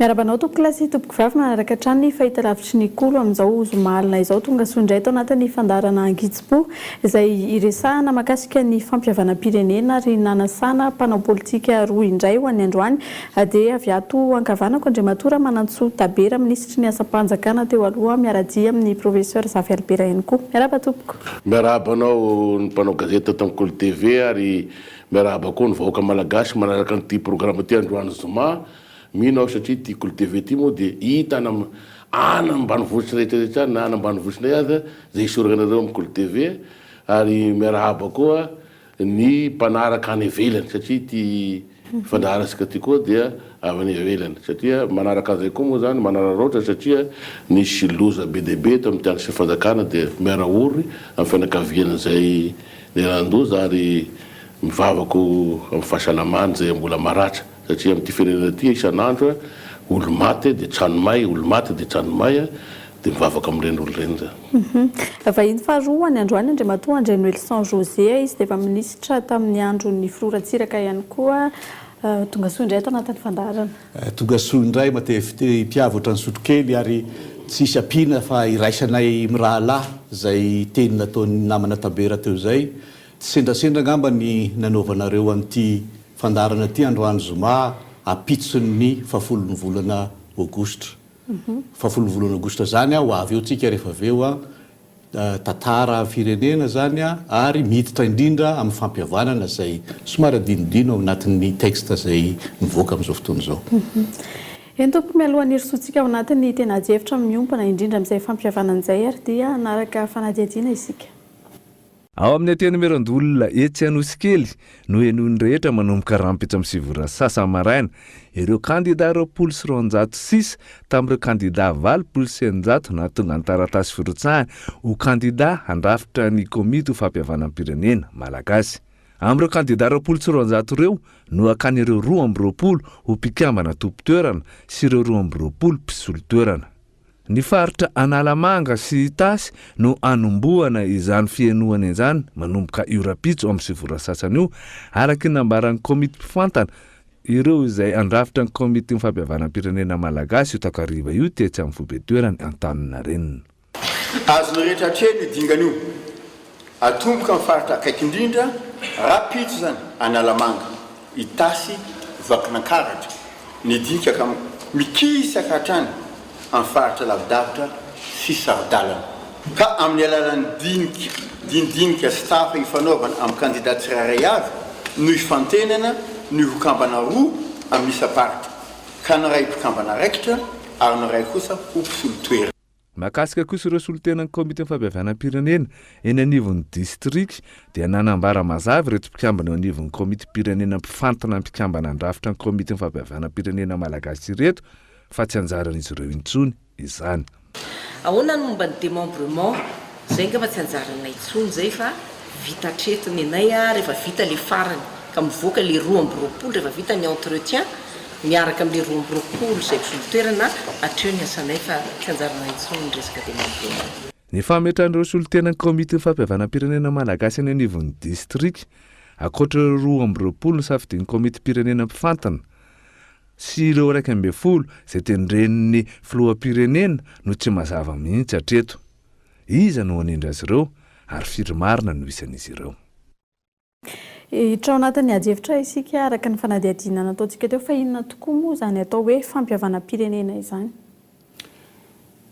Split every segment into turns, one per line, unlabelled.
Miarabanao tompoko lasy tompoko vavy manaraka hatrany ny fahitalavitry ny kolo amin'izao zomalina izao tonga soindray tao anatin'ny fandarana Angitsbo izay iresahana mahakasika ny fampihavanam-pirenena ary nanasana mpanao politika roa indray ho an'ny androany dia avy ato ankavanako Andriamatora Manantsoa Tabera minisitry ny asam-panjakana teo aloha miaradia amin'ny professeur Zafy Albera ihany koa. Miaraba tompoko.
Miarabanao ny mpanao gazety tamin'Kolo TV ary miaraba koa ny vahoaka malagasy manaraka an'ity programme ty androany zoma. Mino aho satria ty Kolo TV ty moa dia hita ana ambanivohitra rehetrarehetra na ana ambanivohitrinay aza zay isoragnareo amin'ny Kolo TV ary miarahaba koa ny mpanaraka any ivelany satria ty fandaharasika ty koa dia avy any ivelany satria manaraka azay koa moa zany manararoatra satria nisy loza be dia be to amin'ny tiany sy fanjakana dia miaraory amin'ny fianakaviana zay lerandoza ary mivavako amin'ny fahasalamany zay mbola maratra satria amin'ity firenena ty isan'andro olo maty dia tranomay olo maty dia tranomay dia mivavaka amin'ireny olo ireny zany.
Vahiny faharoa ny androany Andriamatoa Andreno Elson José izy dia efa minisitra tamin'ny andron'ny filoratsiraka ihany koa tonga soa indray tao anatin'ny fandarana.
Tonga soa indray matevy mpiavatra ny sotrokely ary tsisy ampiana fa iraisanay mirahalahy zay teny nataon'ny namana Tabera teo zay sendrasendra ngamba ny nanaovanareo an'ity fandarana ty androany zoma apitson'ny fahafolon'ny volana Aogositra. Fahafolon'ny volana Aogositra zany ho avy eo tsika rehefa aveo tantara firenena zany ary miditra indrindra amin'ny fampihavanana zay somary adinodino anatin'ny texte zay mivoaka amin'izao fotoana izao.
Eny tompoko mialohan'ny irisotsika ao anatin'ny tena jefitra miompana indrindra amin'izay fampihavanan'izay ary dia anaraka fanadihadiana isika.
Ao amin'ny ateny merandolona etsy anosikely no enony rehetra manomboka rampitra amin'ny sivora sasa maraina ireo kandida 26 tamin'ireo kandida 900 na tonga ny taratasy firotsahany ho kandida handrafitra ny komity ho fampihavanam-pirenena malagasy. Amin'ireo kandida 26 ireo no akan'ireo 20 ho mpikambana tompo-toerana sy ireo 20 mpisolo-toerana. Ny faritra Analamanga sy Tasy no anomboana izany fienoana izany manomboka Iorapitso amin'ny sivora sasany io araky nambaran'ny komity mpifantana ireo izay andrafitra ny komity fampihavanam-pirenena malagasy io takariva io tetsy amin'ny fobe-toerany Antaninarenina.
Azony rehetra hatreny dingan'io atomboka amin'ny faritra akaiky indrindra Rapitso zany Analamanga Itasy Vakinankaratra ny dinika mikisaka hatrany amin'ny faritra lavidavitra sy sarodalana ka amin'ny alalan'ny dindinika staff ifanaovana amin'ny kandida tsirairay avy no ifantenana no hokambana roa amin'ny isa-paritra ka naray mpikambana raikitra ary naray kosa ho mpisolo-toerana.
Mahakasika kosa ireo solotenan'ny komity fampihavanam-pirenena eny anivon'ny district dia nanambara mazava reto mpikambana eo anivon'ny komity pirenena mpifantana mpikambana andrafitra ny komity fampihavanam-pirenena malagasy ireto fa tsy anjaran'izy ireo intsony izany.
Ahoana no momba ny démembrement zay nga fa tsy anjaranay intsony zay fa vita tretiny anay rehefa vita le farany ka mivoaka le 20 rehefa vita ny entretien miaraka amin'le 20 zay mpisolo-toerana hatreo ny asanay fa tsy anjaranay intsony ny resaka démembrement.
Ny fametran'ireo solotenan'ny komity fampihavanam-pirenena malagasy any anivon'ny district akoatra ireo 20 safidian'ny komity pirenena mpifantana sy ireo 12 zay tenren'ny filoham-pirenena no tsy mazava mihitsy hatreto. Iza no anindra azy ireo ary firy marina no isan'izy ireo.
Hiditra ao anatin'ny ajefitra isika araka ny fanadihadiana nataontsika teo fa inona tokoa moa zany atao hoe fampihavanam-pirenena izany?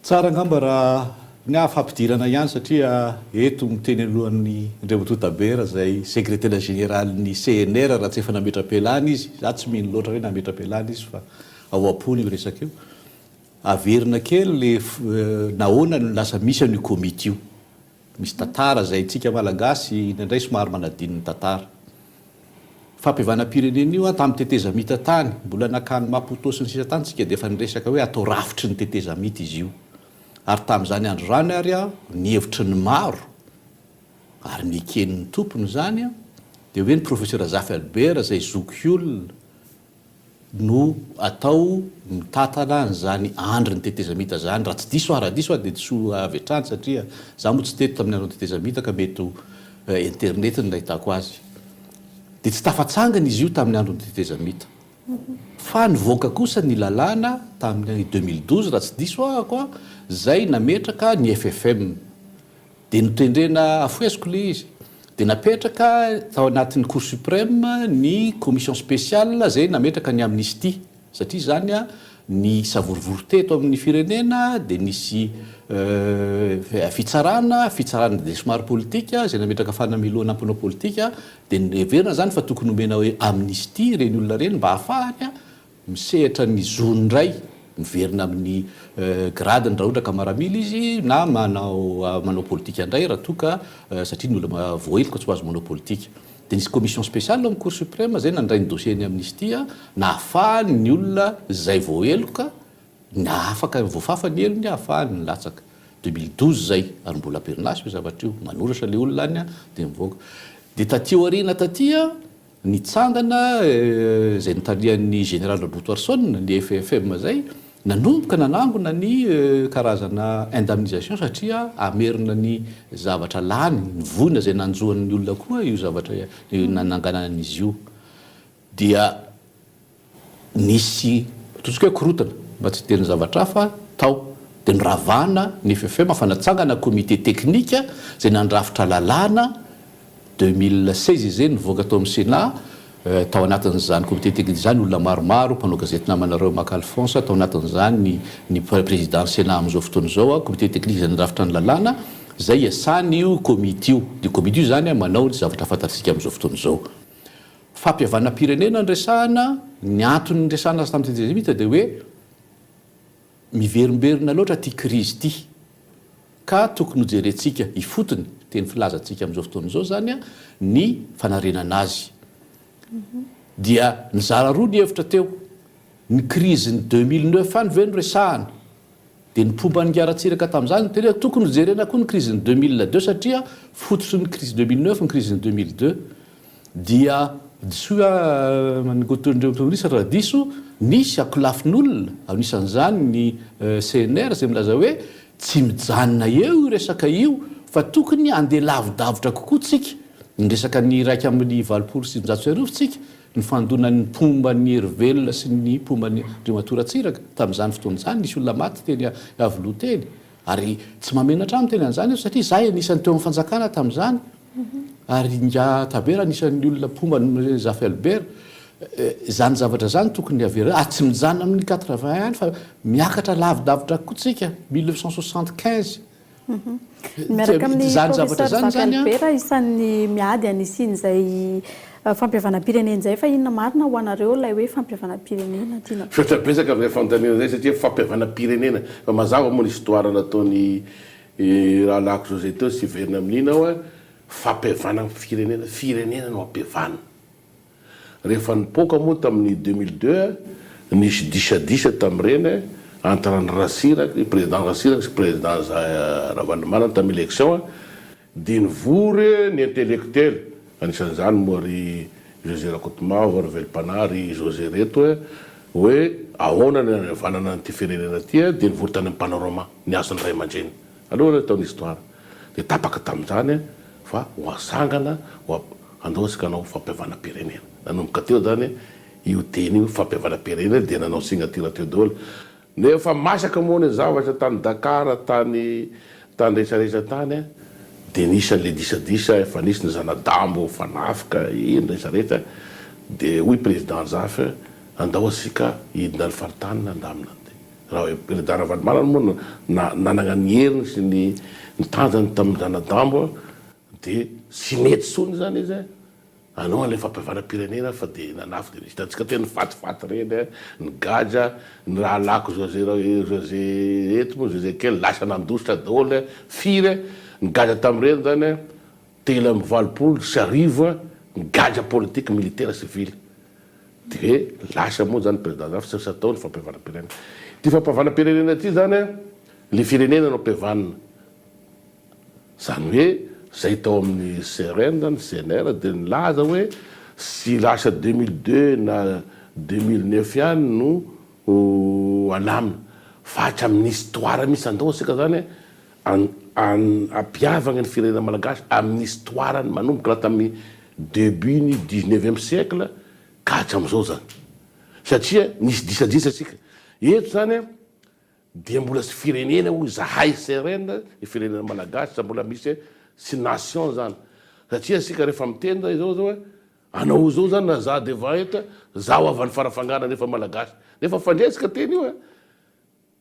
Tsara ngamba raha ny afampidirana ihany satria eto miteny alohan'ny Andriamatoa Tabera zay secrétaire général ny CNR raha tsy efa nametra-pialana izy za tsy mino loatra hoe nametra-pialana izy fa ao am-pony resaka io averina kely le nahoana no lasa misy an'io komity io misy tantara zay tsika malagasy indraindray somary manadininy tantara fampihavanam-pirenena io tamin'ny tetezamita tany mbola nakany Maputo sy ny sisa tany tsika dia efa niresaka hoe atao rafitry ny tetezamita izy io ary tamin'izany andro zany ary ny hevitry ny maro ary mikenin'ny tompony zany dia hoe ny professeur Zafy Albera zay zoky olona no atao mitantana n'izany andry ny tetezamita zany raha tsy diso ara-diso dia diso avy hatrany satria za moa tsy teto tamin'ny andro ny tetezamita ka mety internet ny nahitako azy dia tsy tafatsangana izy io tamin'ny andro ny tetezamita fa nivoaka kosa ny lalàna tamin'ny 2012 raha tsy diso ahako a zay nametraka ny FFM dia notendrena afoeziko le izy dia napetraka tao anatin'ny cour suprême ny commission spéciale zay nametraka ny amnistie satria zany a ny savorivory teto amin'ny firenena dia nisy fitsarana de somary politika zay nametraka fanamiloana amponao politika dia everina zany fa tokony omena hoe amnistie reny olona reny mba hahafahany a misehatra ny zony ray miverina amin'ny gradiny raha ohatra ka maramila izy na manao politika indray raha toka satria ny olona voaheloka tsy ho azo manao politika dia nisy commission spéciale amin'ny cour suprême zay nandray ny dossier ny amnistia na hahafahany ny olona zay voaheloka na afaka voafafa ny elony ahafahany ny latsaka 2012 zay ary mbola perinasy io zavatra io manoratra le olona any a dia mivoaka dia taty aoriana tatya nitsangana zay nitalian'ny général Botoarson ny FFM zay nanomboka nanangona ny karazana indemnisation satria amerina ny zavatra lany ny voina zay nanjohan'ny olona koa io zavatra nananganan'izy io dia nisy totsika hoe korotana mba tsy teny zavatra hafa tao dia niravana ny FFM fanatsangana comité technique zay nandrafitra lalàna 2016 zay nivoaka tao amin'ny Sénat tao anatin'izany comité technique zany olona maromaro mpanao gazety namanareo Mac Alphonse tao anatin'izany ny président Sénat amin'izao fotoana izao a comité technique zay nandrafitra ny lalàna zay iasany io comité io dia comité io zany manao ny zavatra fantatsika amin'izao fotoana izao fampiavana-pirenena nresahana ny antony nresahana tamin'ny tezemita dia hoe miverimberina loatra ty crise ty ka tokony hojerentsika ifotony teny filazantsika amin'izao fotoana izao zany a ny fanarenana azy dia nizara roa ny hevitra teo ny crise ny 2009 any ve no resahana dia ny pomba ny aratsiraka tamin'izany tena tokony hojerena koa ny crise ny 2002 satria fototry ny crise 2009 ny crise ny 2002 dia disoa nygotondreotorisy raha diso nisy akolafin'olona anisan'izany ny CNR zay milaza hoe tsy mijanona eo resaka io fa tokony andeha lavidavitra kokoa tsika ny resaka ny raika amin'ny 20% tsika ny fandonan'ny pomba ny herivelona sy ny pomba ny rimatoratsiraka tamin'izany fotoana izany nisy olona maty teny avoloha teny ary tsy mamenatra aminy teny an'izany satria zay anisan'ny teo amin'ny fanjakana tamin'izany ary nga tabera anisan'ny olona pomba ny Zafy Albert zany zavatra zany tokony avera tsy mijanona amin'ny 80 any fa miakatra lavidavitra koa tsika 1975
miaraka amin'ny
zany zavatra zany zany
Albert isan'ny miady anisiny zay fampiavana-pirenena zay fa inona marina ho anareo ilay hoe fampiavana-pirenena tiana
fetrabetsaka amin'izay fanontaniana zay satria fampiavana-pirenena fa mazava moa ny histoire nataony rahalako José teo sy verina amin'ina ao a fampiavana firenena firenena no ampiavana rehefa nipoka moa tamin'ny 2002 nisy disadisa tamin'ireny entre ny Rasiraky président Rasiraky sy président Ravalomanana tamin'ny élection dia nivory ny intellectuel anisan'izany moa ry José Rakotomanga ry Velpanary José reto hoe ahoana ny anavanana n'ity firenena ty dia nivory tany amin'ny panorama ny azony ray aman-dreny aloha taon'ny histoire dia tapaka tamin'izany fa hoasangana andaosika anao fampiavana-pirenena nanomboka teo zany io teny io fampiavana-pirenena dia nanao signature teo daholo nefa masaka moa ny zavatra tany Dakar tany rehetrarehetra tany dia nisy an'le disadisa efa nisy ny zanadambo fanafika iny rehetrarehetra dia hoy président Zafy andao asika hidina ny faritany nandamina raha hoe président Ravalomanana moa nanana ny heriny sy ny tanjany tamin'ny zanadambo dia sy mety sony zany izy anao an'le fampiavana-pirenena fa dia nanafy dia hitantsika tena fatifaty reny ny gaja ny raha lako José eto moa José kely lasa nandositra daholo firy ny gaja tamin'ireny zany telo amby 20 sy arivo ny gaja politique militaire civile dia lasa moa zany président Zafy sy ataony fampiavana-pirenena ty fampiavana-pirenena ty zany le firenena no ampiavanina zany hoe zay tao amin'ny CRN zany CNR dia nilaza hoe sy lasa 2002 na 2009 ihany no alamina fa hatramin'ny histoire misy andao asika zany ampiavagna ny firenena malagasy amin'ny histoire manomboka raha tamin'ny début ny 19e siècle ka hatramin'izao zany satria nisy disadisa asika eto zany a dia mbola sy firenena ho zahay serena i firenena malagasy sa mbola misy sy nation zany satria asika rehefa mitenda izao zao hoe anao zao zany na za deva eta zaho avany farafangana nefa malagasy nefa fandresika teny io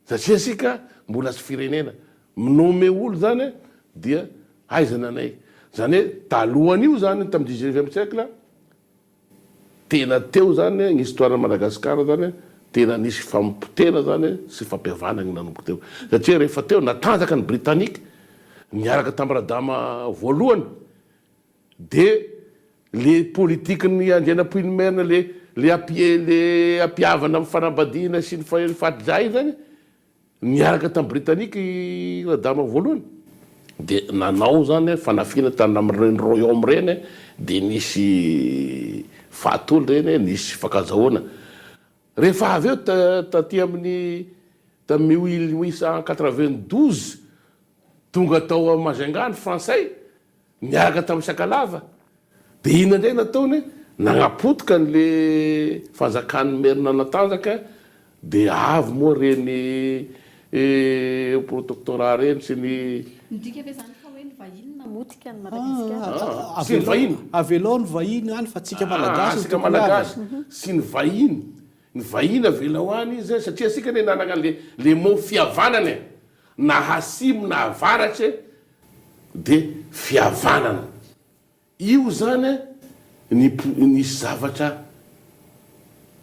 satria asika mbola sy firenena minome olo zany dia aizana anay zany hoe talohan'io zany tamin'ny 19e siècle tena teo zany ny histoire Madagasikara zany tena nisy fampitena zany sy fampiavana ny nanomboka teo satria rehefa teo natanjaka ny Britannique niaraka tamradama voalohany de le politique ny andrianampoinimerina le apiavana amin'ny fanambadiana sy ny fatizay zany niaraka tamin'ny Britannique radama voalohany de nanao zany fanafina tany amin'ny royaume reny de nisy fatolo reny nisy fakazahoana rehefa avy eo taty amin'ny tamin'ny 1892 tonga tao Majunga français niaraka tamin'ny Sakalava de ina ndray nataony nagnapotika n'le fanjakany merina natanjaka de avy moa reny protectorat reny sy ny
midika ve zany fa hoe ny vahiny namotika ny Madagasikara
sy ny vahiny
avelao ny vahiny any fa tsika malagasy
sika malagasy sy ny vahiny avelao any izy satria asika ne nanaka le mot fihavanana na hasimo na avaratry de fihavanana io zany nisy zavatra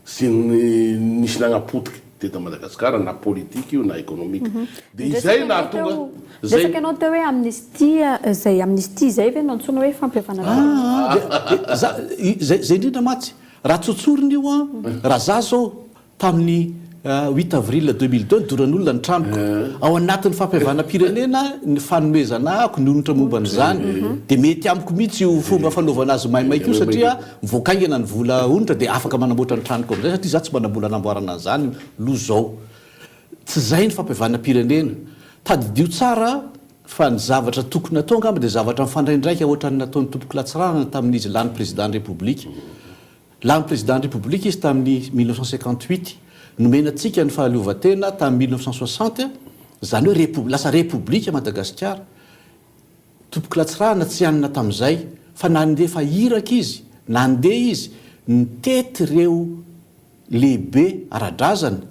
sy nisy nagnapotika teto Madagasikara na politique io na économique de izay nahatonga zay
resaka anao teo hoe amnistie zay ve nantsona hoe fampiavana
zay indrindra matsy raha tsotsoriny io a raha za zao tamin'ny 8 avril 2002 doran'olona ny trampoko ao anatin'ny fampiavana-pirenena ny fanomezanako ny onitra momba n'izany de mety amiko mihitsy io fomba fanaovana azy maimaika io satria mivoakaingana ny vola onitra de afaka manamboatra ny tranoko am'izay satria za tsy manambola anamboarana an'izany lo zao tsy zay ny fampiavana-pirenena tadidio tsara fa ny zavatra tokony atao angamba de zavatra mifandraindraika ohatrany nataon'ny tompoko latsirana tamin'izy lany président république lany président république izy tamin'ny 1958 nomenatsika ny fahaleovatena tamin'ny 1960 zany hoe lasa république Madagasikara tompoko latsirana tsy anina tamin'izay fa nandefa iraka izy nandeha izy nitety reo lehibe ara-drazana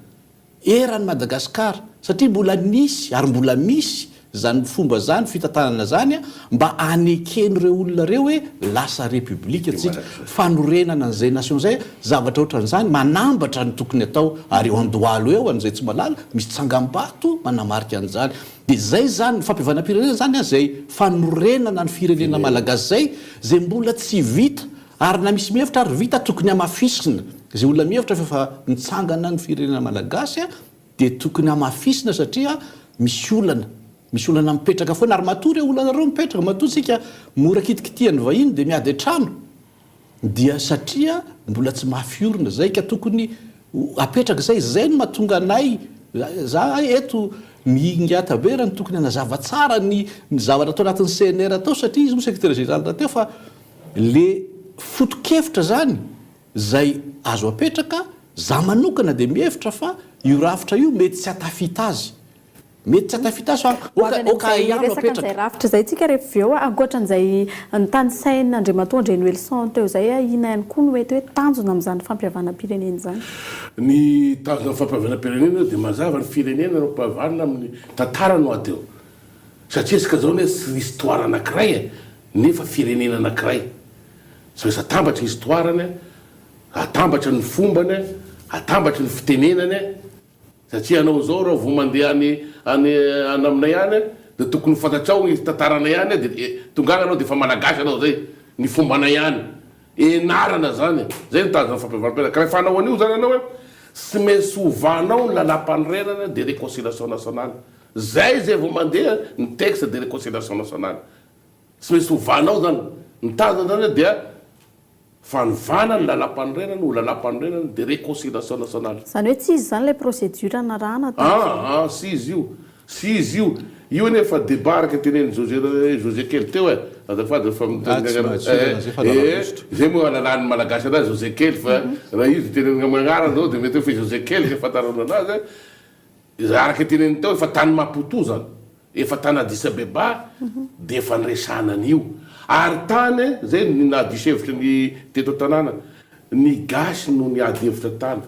eran'ny Madagasikara satria mbola nisy ary mbola misy zany fomba zany fitantanana zany mba anekeny reo olona reo hoe lasa république atsika fanorenana an'izay nation zay zavatra ohatran'izany manambatra ny tokony atao ary eo andohalo eo an'izay tsy malala misy tsangam-bato manamarika an'izany de zay zany fampiavana-pirenena zany zay fanorenana ny firenena malagasy zay mbola tsy vita ary na misy mihevitra ary vita tokony amafisina zay olona mihevitra fa nitsangana ny firenena malagasy de tokony amafisina satria misy olana mipetraka foana ary matory olana reo mipetraka matotsika mora kitikitiany vahiny de miady trano dia satria mbola tsy mafiorina zay ka tokony apetraka zay no mahatonga anay za eto mingata be raha ny tokony anazava tsara ny zavatra atao anatin'ny CNR atao satria izy mo secrétaire général rateo fa le fotokevitra zany zay azo apetraka za manokana de mihevitra fa io rafitra io mety tsy atafita azy mety tsy atafita azy fa oka ihany apetraka
rafitra zay tsika rehefa eo ankoatran'izay nytany saina Andriamatoa André Noelson teo zay ina ihany koa no mety hoe tanjona amin'izany fampiavana-pirenena zany
ny tanjona fampiavana-pirenena de mazava ny firenena no mpahavanana amin'ny tantara no ateo satria isika zao ne sy histoire anankiray nefa firenena anankiray so izy atambatra ny histoireny atambatra ny fombany atambatra ny fitenenany satria anao zao raha vo mandeha any aminay any de tokony fantatrao ny tantarana ihany de tongana anao de fa malagasy anao zay ny fombana ihany enarana zany zay ny tanjona fampiavana-pirenena ka rehefa anao an'io zany anao hoe sy maintsy hovanao ny lalam-panorenana de réconciliation nationale zay vo mandeha ny texte de réconciliation nationale sy maintsy hovanao zany ny tanjona zany dia fanovana ny lalam-panorenana ho lalam-panorenana de réconciliation nationale
zany hoe tsy izy zany le procédure narahana
sy izy io io nefa débat araka teneny José Kely teo azafady zay moa alalany malagasy anazy José Kely fa raha izy teneny magnarana zao de mety hoe fa José Kely zay fatarana anazy araka teneny teo efa tany Maputo zany efa tany Addis Abeba de efa niresana an'io ary tany zay nadisevitra ny teto tanàna ny gasy no ny ady hevitra tany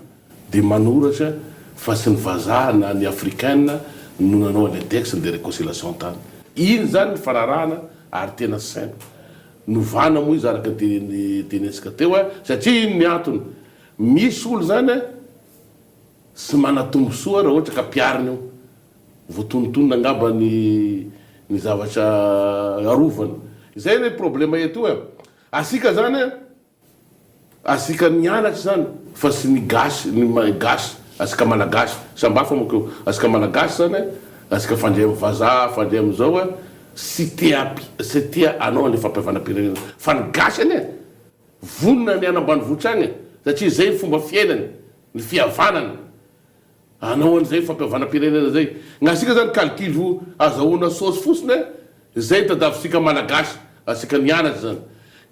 de manoratra fa sy ny vazaha na ny africaine no nanao l'index de réconciliation tany iny zany ny fararahana ary tena simple novana moa izy araka tenensika teo satria iny ny antony misy olo zany sy manatombosoa raha ohatra ka piariny io voatonotonona angamba ny zavatra arovana zay ny problema eto asika zany asika nianatra zany fa sy ny gasy ny gasy asika malagasy sambafa moko asika malagasy zany asika fandray amy vazaha fandray am'izao sy tia anao ny fampiavanam-pirenena fa ny gasy any vonona ny anambanivohitra agny satria zay ny fomba fiainany ny fihavanany anao an'izay fampiavanam-pirenena zay gn'asika zany calcul azahoana sosy fosiny zay tadavitsika malagasy asika nianatra zany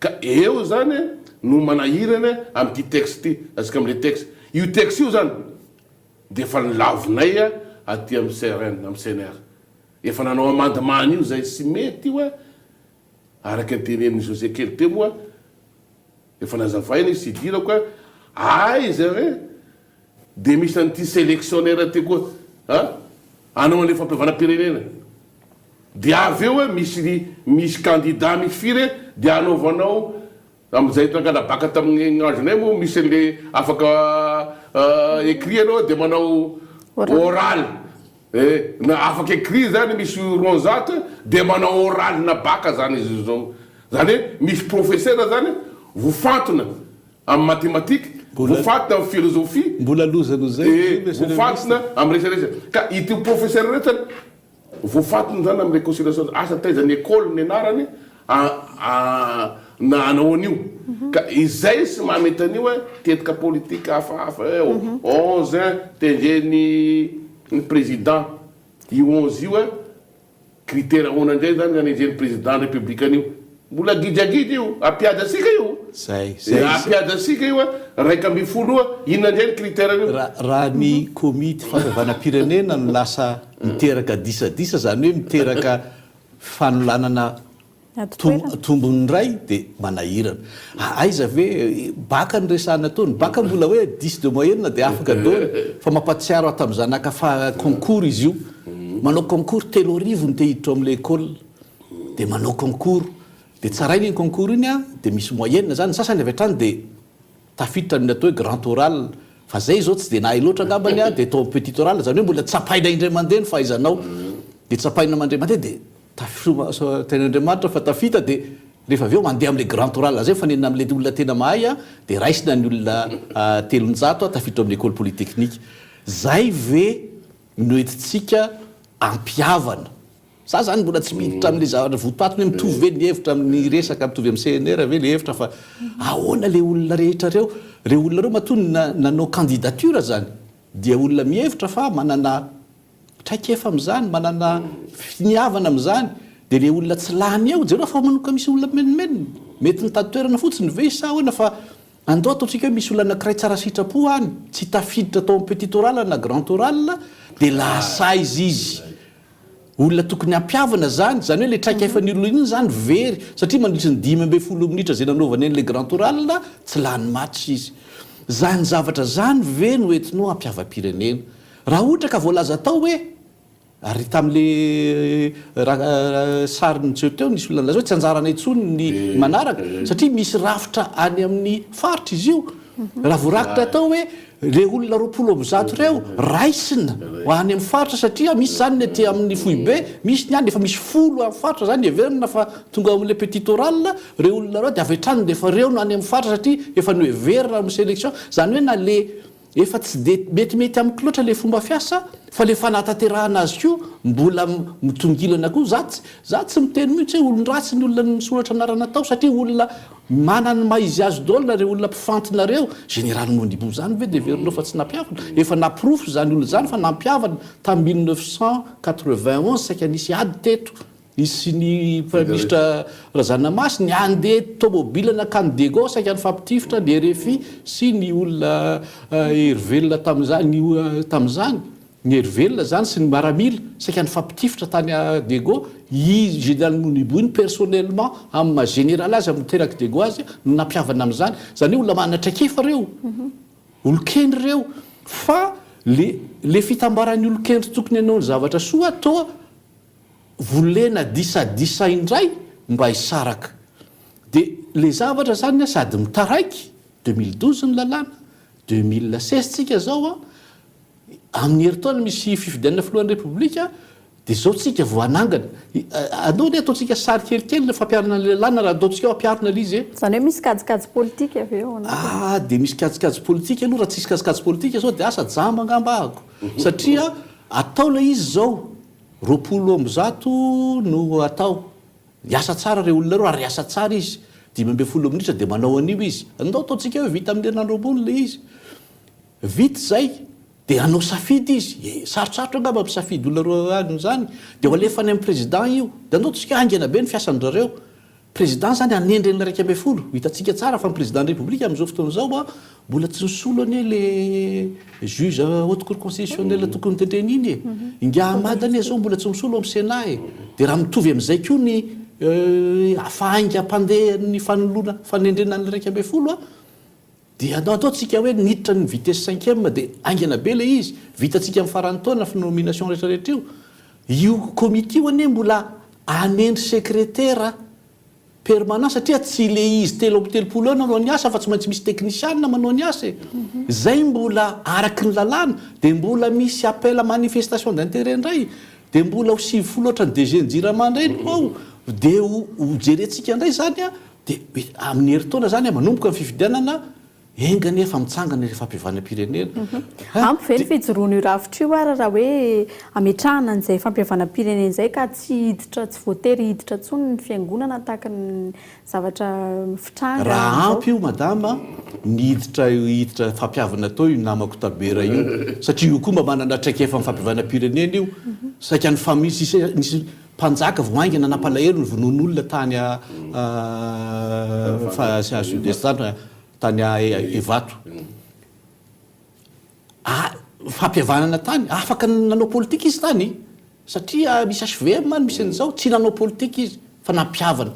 ka eo zany no manahirana am'ty texte ty asika am'le texte io texte io zany de efa nilavinay aty amy CRN amy CNR efa nanao amandemany io zay sy mety io araka antenen'ny José Kely teo moa efa nazavaina izy sy idirako zay de misy an'ty sélectionnaire ty koa anao an'le fampiavanam-pirenena de avy eo misy candidat misy firy de anaovanao am'izay tangala baka tamin'ny andronay moa misy an'le afaka écrit anao de manao oral na afaka écrit zany misy ronzato de manao oral na baka zany izy zao zany hoe misy professeur zany vofantona amy mathématique vofantona amy philosophie
mbola lozano zay
vofantona amy resaretra ka ity professeur rehetra vofantona zany amy réconciliation asa taizany école ny anarany na anao an'io ka izay sy mahamety an'io tetika politique hafahafa 11 tendreny président io 11 io critère honandray zany anenjeny président républicain io mbola gidragidy io apiady asika io apiady asika io raika amby folo inona ndray ny critère io
raha ny komity fampiavanam-pirenena no lasa miteraka disadisa zany hoe miteraka fanolanana tombony ray de manahirana aiza ve baka ny resana tony baka mbola hoe 10 de moyenne de afaka dony fa mampatsiaro ato am'zanaka fa concours izy io manao concours 3,000 ny tehiditra am'le école de manao concours de tsarainy iny concours iny de misy moyenne zany sasany avy atrany de tafiditra amin'ny atao hoe grand oral fa zay zao tsy de nahay loatra angambany de atao petit oral zany hoe mbola tsapaina indray mandeha ny fahaizanao de tsapaina mandray mandeha de ten'Andriamanitra fa tafita de rehefa avy eo mandeha am'le grand oral zay fa nena am'le olona tena mahay de raisina ny olona 300 tafiditra amin'ny école polytechnique zay ve noetitsika ampiavana za zany mbola tsy miditra am'le zavatra votoatony mitovy ve ny hevitra amin'ny resaka mitovy amin'ny CNR ve le hevitra fa ahoana le olona rehetra reo re olona reo matony nanao candidature zany dia olona mihevitra fa manana traika efa am'zany manana finiavana am'zany de le olona tsy lany eo jereo fa manoka misy olona menimenina mety nitady fotsiny ve sa hoana fa andao ataotsika hoe misy olona anankiray tsara sitrapo any tsy tafiditra atao amin'ny petit oral na grand oral de lasaizy izy olona tokony ampiavana zany hoe le traika efa nirolo iny zany very satria mandritra ny 10 minitra zay nanaovana eny le grand oral tsy lany match izy zany zavatra zany ve no entinao ampiava-pirenena raha ohatra ka voalaza tao hoe ary tam'le sary nitseo teo nisy olona laza hoe tsy anjaranay tsony ny manaraka satria misy rafitra any amin'ny faritra izy io raha voarakitra tao hoe le olona 20 reo raisina ho any amin'ny faritra satria misy zany ny aty amin'ny Foibe misy ny any efa misy 10 amin'ny faritra zany everina fa tonga amin'le petit oral re olona reo de avy hatrany de efa reo no any amin'ny faritra satria efa no everina amin'ny sélection zany hoe na le efa tsy de metimety amiko loatra le fomba fiasa fa le fanatanterahana azy ko mbola mitongilana koa za tsy miteny mihitsy hoe olon-dratsy ny olona nysoratra anarana tao satria olona manany maizy azy daolona re olona mpifantinareo général Modibo zany ve de verinao fa tsy nampiavana efa naprofo zany olona zany fa nampiavana tamin'ny 1991 saika nisy ady teto isy ny ministra Razanamaso ny andeha tomobile nakany Dego saika ny fampitifitra ny RFI sy ny olona Hervelona tam'izany ny Hervelona zany sy ny Maramila saika ny fampitifitra tany Dego i général Modibo iny personnellement amin'ny maha général azy amin'ny teraka Dego azy no nampiavana amin'izany zany hoe olona manatraikefa reo olokendry reo fa le fitambaran'ny olokendry tokony hanao ny zavatra soa toa volena disadisa indray mba hisaraka de le zavatra zany sady mitaraiky 2012 ny lalàna 2016 tsika zao amin'ny heritaona misy fifidianana filohan'ny repoblika de zao tsika voanangana anao ne ataontsika sary kelikely fampiarana ny lalàna raha ataontsika ampiarina lizy
zany hoe misy kajikajy politika avy eo
de misy kajikajy politika aloha raha tsisy kajikajy politika zao de asa jamba angambahako satria atao le izy zao 20 no atao iasa tsara re olona reo ary iasa tsara izy 10 minitra de manao anio izy andao ataontsika hoe vita amin'ny herinandro ambony le izy vita zay de anao safidy izy sarotsarotra angamba mpisafidy olona roa any zany de alefany amin'ny président io de andao tsika angena be ny fiasan'rareo président zany anendreny 140 hitantsika tsara fa ny président de république amin'izao fotoana zao mbola tsy nisolo anie le juge haute cour constitutionnelle tokony tetreny iny inga amadany zao mbola tsy misolo amin'ny sénat de raha mitovy amin'izay koa ny afahainga mpandeha ny fanoloana fanendrena ny 140 de ataontsika hoe niditra ny vitesse 5e de angena be le izy vitatsika amin'ny farany taona fa nomination rehetrarehetra io comité io anie mbola anendry secrétaire permanent satria tsy le izy telo amin'ny telopolo manao ny asa fa tsy maintsy misy technicien manao ny asa zay mbola araky ny lalàna de mbola misy appel à manifestation d'intérêt indray de mbola ho 90 oatra ny DG Njiramandray ao de jerentsika indray zany de amin'ny heritaona zany manomboka ny fifidianana engany efa mitsangana rehefa fampiavanam-pirenena
ampy ve ny fijoroana io ravitra io ara raha hoe ametrahana an'izay fampiavanam-pirenena izay ka tsy hiditra tsy voatery hiditra tsony ny fiangonana tahaka ny zavatra fitranga
raha ampy io madama ny hiditra fampiavana tao io namako tabera io satria io koa mba manana traikefa amin'ny fampiavanam-pirenena io saika ny nisy mpanjaka voaingana nampalahelo ny vonon'olona tany sud-est tany Evato fampiavanana tany afaka nanao politika izy tany satria misy HVM misy an'izao tsy nanao politika izy fa nampiavana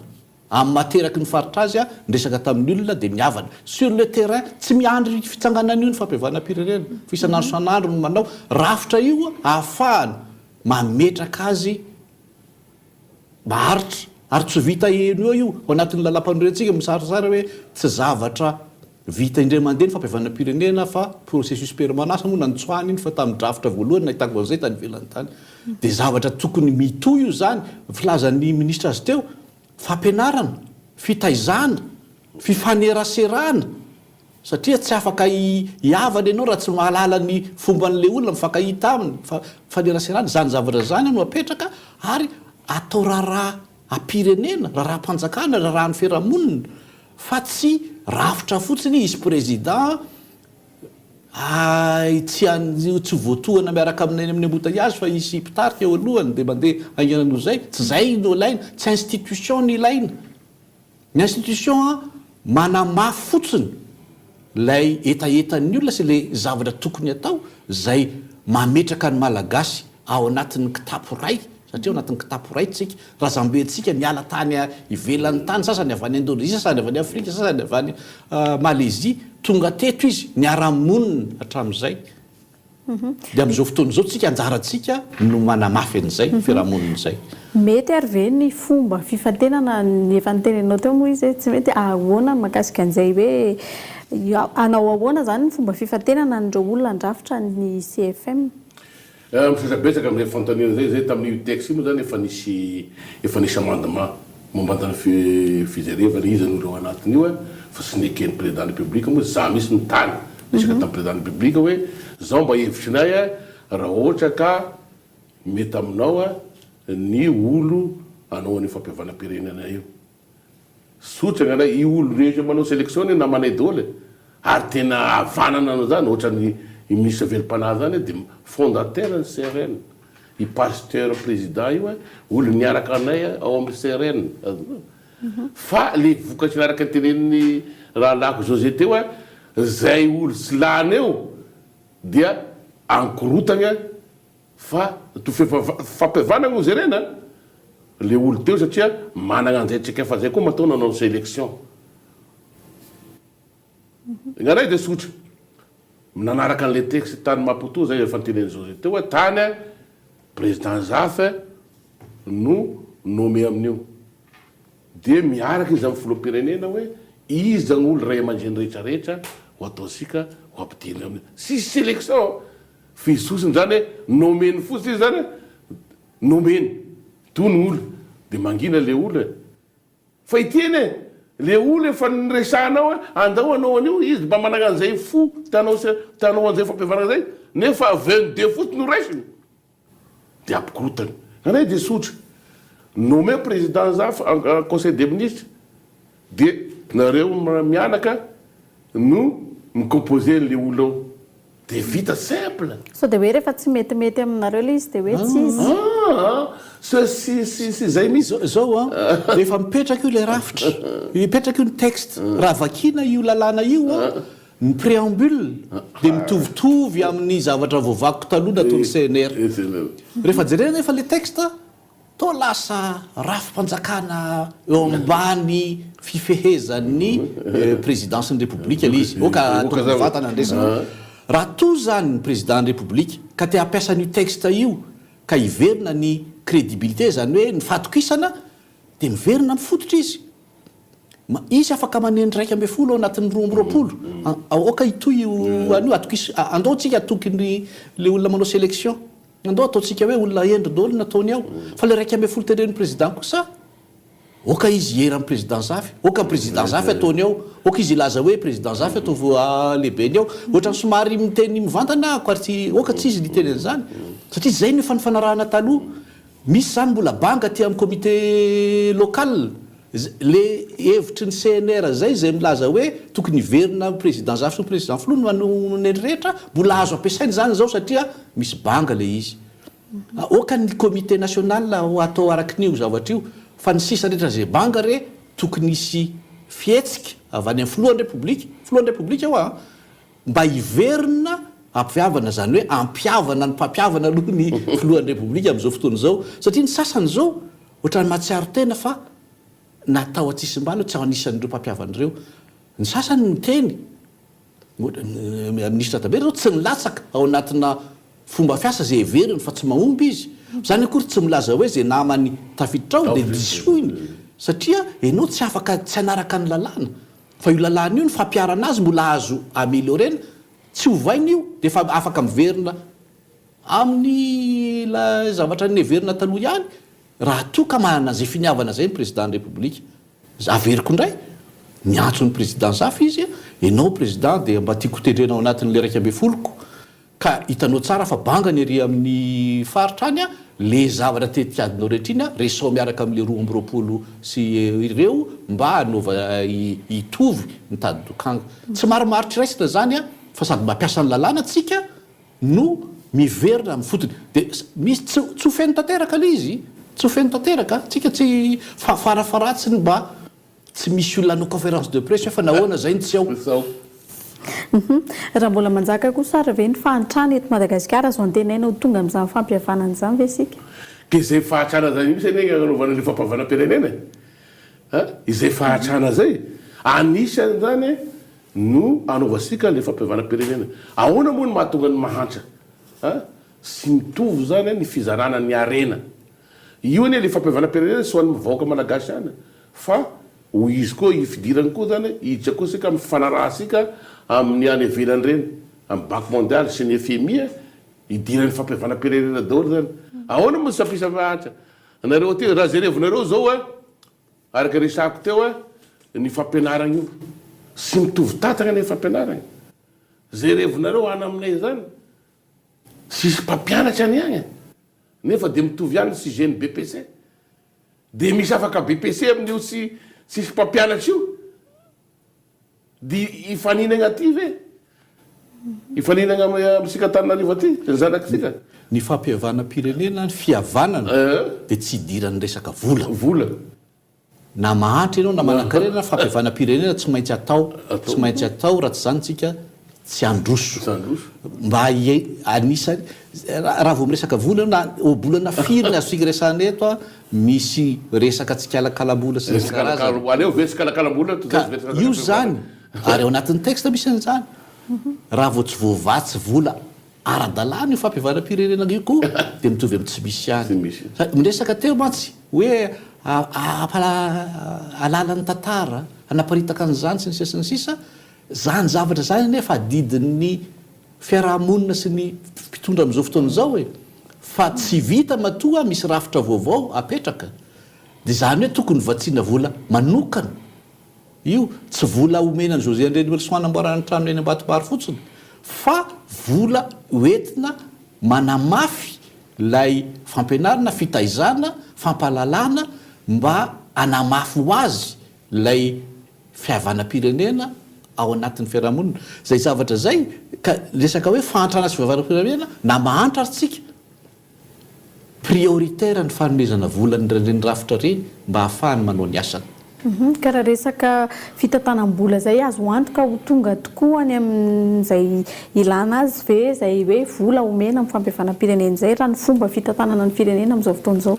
amin'ny materaky ny faritra azy nresaka tamin'ny olona de miavana sur le terrain tsy miandry fitsanganana io ny fampiavanam-pirenena fa isan'andro san'andro no manao rafitra io ahafahany mametraka azy maharitra ary tsy vita eno io ao anatin'ny lalam-panorentsika misarisary hoe tsy zavatra vita indray mandeha ny fampiavanam-pirenena fa processus permanence moa nantsoany iny fa tamin'ny drafitra voalohany nahitako an'izay tany velany tany de zavatra tokony mito io zany filazan'ny ministra azy teo fampianarana fitaizana fifaneraserana satria tsy afaka hiavana ianao raha tsy mahalala ny fomban'le olona mifankahita aminy faneraserana zany zavatra zany no apetraka ary atao raharaha ampirenena raharaha mpanjakana raharaha ny fiarahamonina fa tsy rafitra fotsiny izy président tsy voatohana miaraka amin'ny embouteillage fa isy mpitarika eo alohany de mandeha angenano zay tsy zay no ilaina tsy institution ny ilaina ny institution manamafy fotsiny lay etaetan'ny olona sy le zavatra tokony atao zay mametraka ny malagasy ao anatin'ny kitapo ray satria anatin'ny kitapo ray tsika razambentsika miala tany ivelan'ny tany sasany avy any Indonésia sasany avy any Afrika sasany avy any Malaisie tonga teto izy niara-monina hatramin'izay de amin'izao fotoana izao tsika anjarantsika no manamafy an'izay fiarahamonina izay
mety ary ve ny fomba fifantenana ny efa nitenenao teo moa izy tsy mety ahoana mahakasika an'izay hoe anao ahoana zany ny fomba fifantenana n'ireo olona andrafitra ny CFM
misasabetsaka amin'izay fantanina zay tamin'io texte moa zany efa nisy amendement mombantany fijerevana izy an'ireo anatiny io fa sy neken'ny président de république moa za misy ny tany isaka tamin'ny président publique hoe zao mba hevitrinay raha ohatra ka mety aminao ny olo anao any fampiavana-pirenena io sotra gnanay i olo rehetra manao sélectionne na manay dôle ary tena avanana anao zany ohatrany ministre velim-panahy zany de fondateur ny CRN i pasteur président io olo niaraka anay ao amin'ny CRN fa le vokatry niaraka teneniny raha lako José teo zay olo tsy lany eo dia ankorotagna fa to fampiavanana ozy rena le olo teo satria manana anjaitsika fa zay koa matao nanao sélection gnanay de sotra nanaraka an'le texte tany Maputo zay efa teneny José teo tany président Zaf no nommé amin'io de miaraka izy amin'ny filoham-pirenena hoe izy zany olo ray aman-dreny rehetrarehetra ho ataosika ho ampidiny amin'ny sisy sélection fisosiny zany hoe nomeny fotsiny izy zany nomeny tony olo de mangina le olo fa iteny le olo efa niresanao andao anao an'io izy mba manana an'izay fo tanao an'izay fampiavana zay nefa 22 fotsiny no raisiny de ampikorotany anay de sotra nommé président Zaf en conseil des ministres de nareo mianaka no micomposé le olo de vita simple
so de hoe rehefa tsy metimety aminareo le izy de hoe tsy izy
sy zay misy
zao rehefa mipetraka io le rafitra mipetraka io ny texte raha vakina io lalàna io ny préambule de mitovitovy amin'ny zavatra voavako taloha nataony CNR rehefa jerena efa le texte to lasa rafim-panjakana eo ambany fifehezan'ny présidence ny république le izy oka vatana andresana raha to zany ny président ny république ka te hampiasa ny texte io ka hiverina ny crédibilité zany hoe ny fatokisana de miverina mifototra izy afaka manendry raiky ambe folo ao anatin'ny 2020 aoka itoy anio atokisy andao tsika atokiny le olona manao sélection andao ataotsika hoe olona endry dôly nataony ao fa le raiky ambe folo tenen'ny président kosa oka izy era amin'ny président Zaf oka président Zaf ataony ao oka izy ilaza hoe président Zaf ataova lehibeny ao ohatrany somary miteny mivantana quartier oka tsy izy niteneny zany satria zay ny fanifanarahana taloha misy zany mbola banga ty amin'ny comité local le hevitry ny CNR zay milaza hoe tokony hiverina président Zaf sy président Flo no manony rehetra mbola azo ampiasainy zany zao satria misy banga le izy oka ny comité national atao arakin'io zavatra io fa ny sisa rehetra zay banga re tokony isy fietsika avy any amin'ny filohan'ny république ao mba hiverina ampiavana zany hoe ampiavana ny mpampiavana aloha ny filohan'ny république amin'izao fotoana zao satria ny sasany zao ohatrany mahatsiaro tena fa natao atsisy mbalo tsy anisan'ireo mpampiavan'ireo ny sasany miteny ministre Tabe zao tsy nilatsaka ao anatina fomba fiasa zay heveriny fa tsy mahomby izy zany akory tsy milaza hoe zay namany tafiditra ao de disoiny satria enao tsy afaka tsy anaraka ny lalàna fa io lalàna io ny fampiarana azy mbola azo améliorena tsy hovainy io de fa afaka miverina amin'ny zavatra ny heverina taloha ihany raha toka manana zay finiavana zay ny président ny république averiko indray miantso ny président Zaf izy enao président de mba tiako tendrenao anatin'le raiky ambe foloko ka hitanao tsara fa banga ny ery amin'ny faritra any le zavatra tetiadinao rehetra iny resao miaraka amin'le 2020 sy ireo mba anaova hitovy mitady dokanga tsy marimaritra raisina zany fa sady mampiasa ny lalàna tsika no miverina amin'ny fotony de misy tsy ofeny tanteraka le izy tsy ofeny tanteraka tsika tsy farafaratsiny mba tsy misy olona no conférence de presse fa nahoana zay ny tsy ao
raha mbola manjaka kosa ary ve ny fahantrana eto Madagasikara zao antenaina ho tonga amin'izany fampihavanana izany ve sika
ke zay fahatrana zany misy eny anaovana le fampihavanam-pirenena izay fahatrana zay anisany zany no anaovasika le fampihavanam-pirenena ahoana moa ny mahatonga ny mahantra sy mitovy zany ny fizarana ny arena io anie le fampihavanam-pirenena sy ho an'ny mivaoaka malagasy any fa ho izy koa ifidirany koa zany iditra koa sika mifanarahasika amin'ny any ivelany reny amin'ny banque mondiale sy ny FMI idirany fampihavanam-pirenena daholo zany ahoana moa sapisa mahantra nareo ty raha zay revonareo zao araka resako teo ny fampianarana io sy mitovy tatana ny fampianarana zay revonareo ana aminay zany sisy mpampianatra any agny nefa de mitovy any sy geny BPC de misy afaka BPC amin'io sy sisy mpampianatra io de ifaninagna aty ve ifaninagna amsika Antananarivo aty zanakitsika
ny fampihavana-pirenena ny fihavanana de tsy idiran'ny resaka vola na mahantra ianao na manan-karena fampihavana-pirenena tsy maintsy atao raha tsy zany tsika tsy androso mba anisany raha vao miresaka vola na obolana firy ny azosika resahana eto a misy resaka tsy kalakalam-bola sy io zany ary ao anatin'ny texte misy an'izany raha vao tsy voavatsy vola ara-dalàna io fampihavana-pirenena io koa de mitovy amin'ny tsy misy any miresaka teo mantsy hoe alalan'ny tantara anaparitaka an'izany sy ny sisa ny sisa zany zavatra zany nefa adidin'ny fiarahamonina sy ny mpitondra am'izao fotoana zao e fa tsy vita matoa misy rafitra vaovao apetraka de zany hoe tokony vatsiana vola manokana io tsy vola omenany José André Nilson anamboarana ny trano eny Ambatobary fotsiny fa vola hoentina manamafy lay fampianarana fitaizana fampalalana mba anamafy ho azy lay fihavanam-pirenena ao anatin'ny fiarahamonina zay zavatra zay ka resaka hoe fahantrana sy fihavanam-pirenena na mahantra arytsika prioritaire ny fanomezana vola ny rafitra reny mba hahafahany manao ny asany
karaha resaka fitantanam-bola zay azo antoka ho tonga tokoa any amin'izay ilana azy ve zay hoe vola omena amin'ny fampihavana-pirenena zay raha ny fomba fitantanana ny firenena amin'izao fotoana zao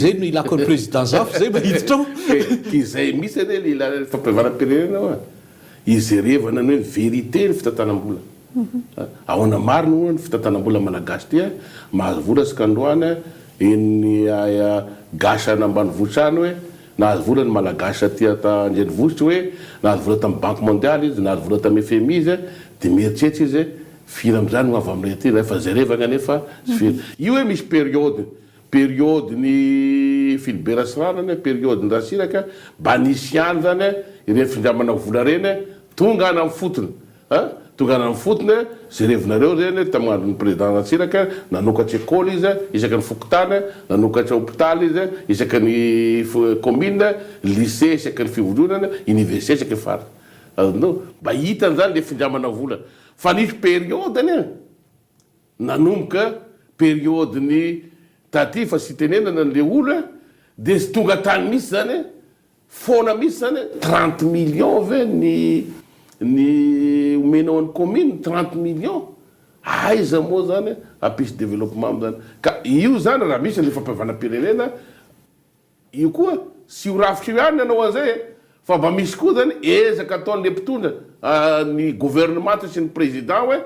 zay no ilako ny président zafy zay mahiditra
izay misy ane le ilana fampihavana-pirenena oa izy revana ny hoe vérité ny fitantanam-bola ahoana marina ny fitantanam-bola malagasy tya mahazo vola sika androana eny gasy any ambanivohitra any hoe nahazo vola ny malagasy aty andrenivohitra hoe nahazo vola tamin'ny banque mondiale izy nahazo vola tamin'ny FMI izy de mieritreritra izy firy am'izany no avy amin'ilay aty rehefa zay revana nefa sy firy io hoe misy période ny filiberasirana période ny rasiraka mba nisy any zany ireny findramana vola reny tonga any amin'ny fotony tonga any amin'ny fotony zay revinareo reny tamin'ny président Ratsiraka nanokatra école izy isaka ny fokotany nanokatra hôpital izy isaka ny commune lycée isaka ny fivondronana université isaka ny fara mba hitan'izany le findramana vola fa nisy période any nanomboka période ny taty fa sy tenenana n'le olo de sy tonga tany misy zany foana misy zany 30 millions ve ny omenao any commune 30 millions aiza moa zany apisy développement zany ka io zany raha misy le fampihavana-pirenena io koa sy ho rafitra io any anao an'izay fa mba misy koa zany ezaka ataon'le mpitondra ny gouvernement sy ny président hoe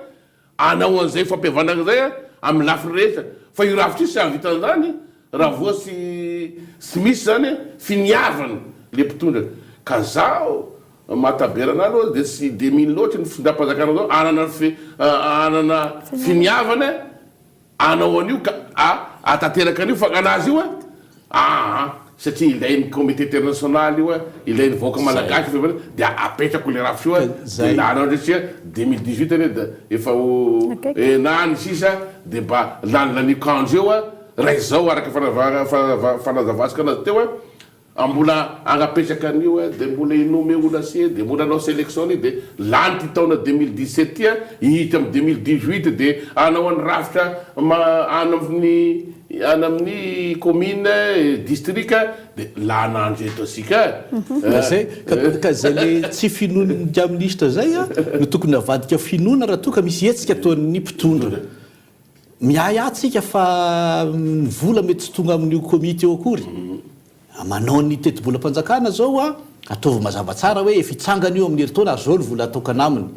anao an'izay fampihavana zay amin'ny lafiny rehetra fa io rafitra io sy avitan'izany raha voa sy misy zany finiavana le mpitondra ka zao mataberana aloha de sy de mino loatra ny findram-panjakana zao anana finiavana anao an'io ka atateraka an'io fa anazy io satria ilain'ny comité international io ilain'ny vahoaka malagasy de apetrako le rafitra io de lanao ndretsia 2018 ane da efa enany sisa de mba lanilani congé io raha izao araka fanazavasika anazy teo mbola agnapetraka an'io de mbola inome olo sy de mbola anao sélectionné de lany ty taona 2017 tia hihita amin'ny 2018 de anao any rafitra any amin'ny commune district de lanandro eto asika
ka zay le tsy finoana diaministra zay no tokony avadika finoana raha toka misy hetsika ataon'ny mpitondra miayatsika fa vola mety tsy tonga amin'io komité eo akory manao ny teti-bolam-panjakana zao ataovy mazava tsara hoe fitsangana io amin'ny heritona ary zao ny vola ataokana aminy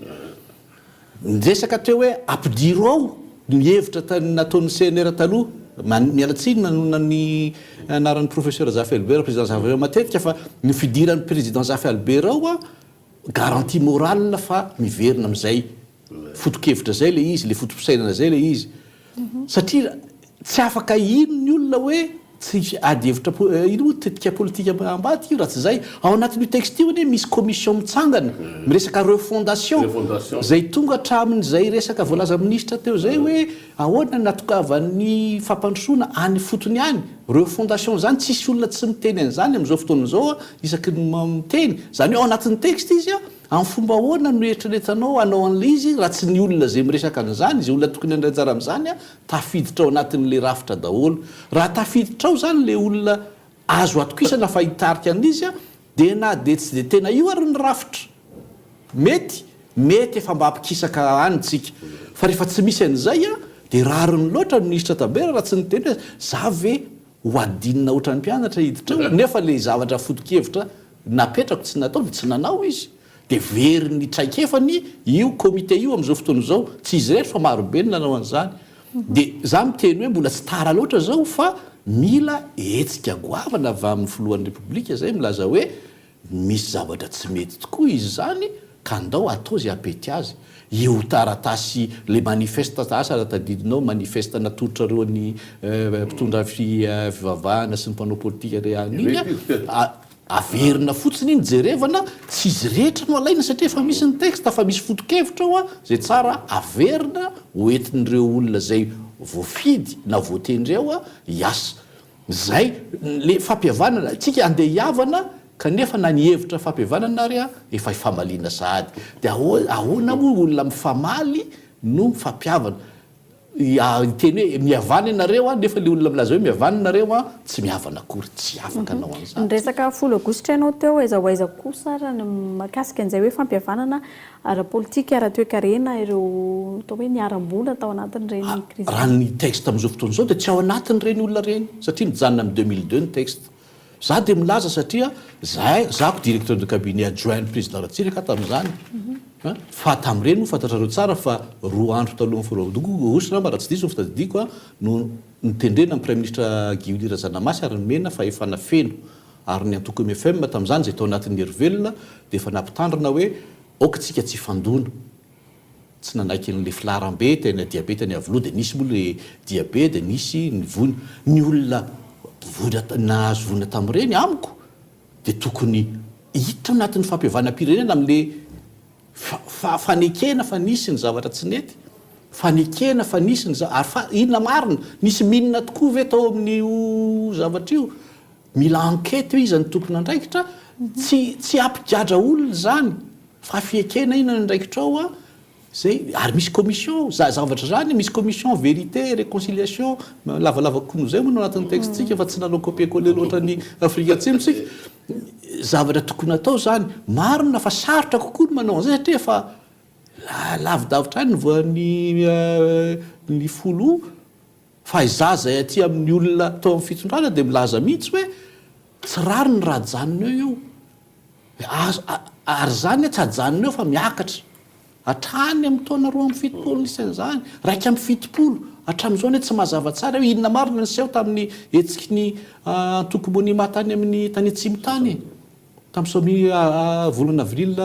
miresaka teo hoe ampidiro ao ny hevitra nataon'ny CNR taloha mialatsiny manona ny anaran'ny professeur Zafy Albert président Zafy matetika fa ny fidiran'ny président Zafy Albert ao garantie morale fa miverina amin'izay fotokevitra zay le izy le fotom-pisainana zay le izy satria tsy afaka ino ny olona hoe tsy ady hevitra ino tetika politika ambady io raha tsy zay ao anatin'io texte io hoe misy commission mitsangana miresaka refondation zay tonga hatramin'izay resaka voalaza ministra teo zay hoe ahoana natokavany fampandrosoana any fotony any refondation zany tsisy olona tsy miteny an'izany am'izao fotoana zao isaky miteny zany hoe ao anatin'ny texte izy amin'ny fomba ahoana no eritreretanao anao an'le izy raha tsy ny olona zay miresaka an'izany zay olona tokony andrajara amin'izany tafiditra ao anatin'le rafitra daholo raha tafiditra ao zany le olona azo atokisana fa hitarika an'izy de na de tsy de tena io ary ny rafitra mety efa mba ampikisaka anytsika fa rehefa tsy misy an'izay de rariny loatra ny ministra tabera raha tsy niteny hoe za ve ho adinina ohatran'ny mpianatra hiditra ao nefa le zavatra fotokevitra napetrako tsy natao de tsy nanao izy de veriny traikefany io comité io am'izao fotoana zao tsy izy rehetra fa marobe ny nanao an'izany de za miteny hoe mbola tsy tara loatra zao fa mila etsika goavana avy amin'ny filohan'ny repoblika zay milaza hoe misy zavatra tsy mety tokoa izy zany ka andao atao zay apety azy io taratasy le manifeste asa raha tadidinao manifeste natolotra reo ny mpitondra fivavahana sy ny mpanao politika re an'iny averina fotsiny iny jerevana tsy izy rehetra no alaina satria efa misy ny texte fa misy fotokevitra ao zay tsara averina hoentin'ireo olona zay voafidy na voatendreo hiasa zay le fampiavanana tsika andeha hiavana kanefa na ny hevitra fampiavanana ary efa ifamaliana sahady de ahoana moa olona mifamaly no mifampiavana teny hoe miavana ianareo nefa le olona milaza hoe miavana nareo tsy miavana akory tsy afaka anao an'izany.
Ny resaka folo aogositra ianao teo aiza kosa raha makasika an'izay hoe fampiavanana ara-politika ara-toekarena ireo atao hoe niaram-bola tao anatin'ireny crise.
Raha ny texte am'izao fotoana izao de tsy ao anatin'ireny olona reny satria mijanona amin'ny 2002 ny texte. Za de milaza satria zako directeur de cabinet adjoint président Ratsiraka tamin'izany. Fa tamin'ireny no fantatrareo tsara fa roa andro talohan'ny foloaogositra raha tsy diso fitadidiko no nitendrena ny prime ministre Guy Razanamasy ary nomena fa efa nafeno ary ny antoko MFM tamin'izany zay tao anatin'ny hery-velona de efa nampitandrina hoe aokatsika tsy fandona tsy nanaiky n'le filaram-be tena diabeta ny avilo de nisy moa le diabe de nisy ny vony ny olona nahazo vona tamin'ireny amiko de tokony hiditra anatin'ny fampiavanam-pirenena amin'le fanekena fa nisy ny zavatra tsy nety fanekena fa nisy ny ary inona marina nisy minina tokoa ve tao amin'io zavatra io mila enquête io izy ny tompony andraikitra tsy ampigadra olona zany fa fiekena ina ndraikitra ao zay ary misy commission zavatra zany misy commission vérité réconciliation lavalava kono zay moa no anatin'ny textetsika fa tsy nanao copier-coller loatra ny Afrika Atsimo sika zavatra tokony atao zany marina fa sarotra kokoa no manao an'izay satria fa lavidavitra any ny folo fa izazay aty amin'ny olona tao amin'ny fitondrana de milaza mihitsy hoe tsy rary ny raha janona eo ary zany tsy ajanona eo fa miakatra hatrany amin'ny taona 2.70 nisy an'izany raika amin'ny 70 hatramin'izao hoe tsy mazava tsara hoe inona marina ny seho tamin'ny etsiky ny antokom-monima tany amin'ny tany atsimo tany tamin'izao volana avril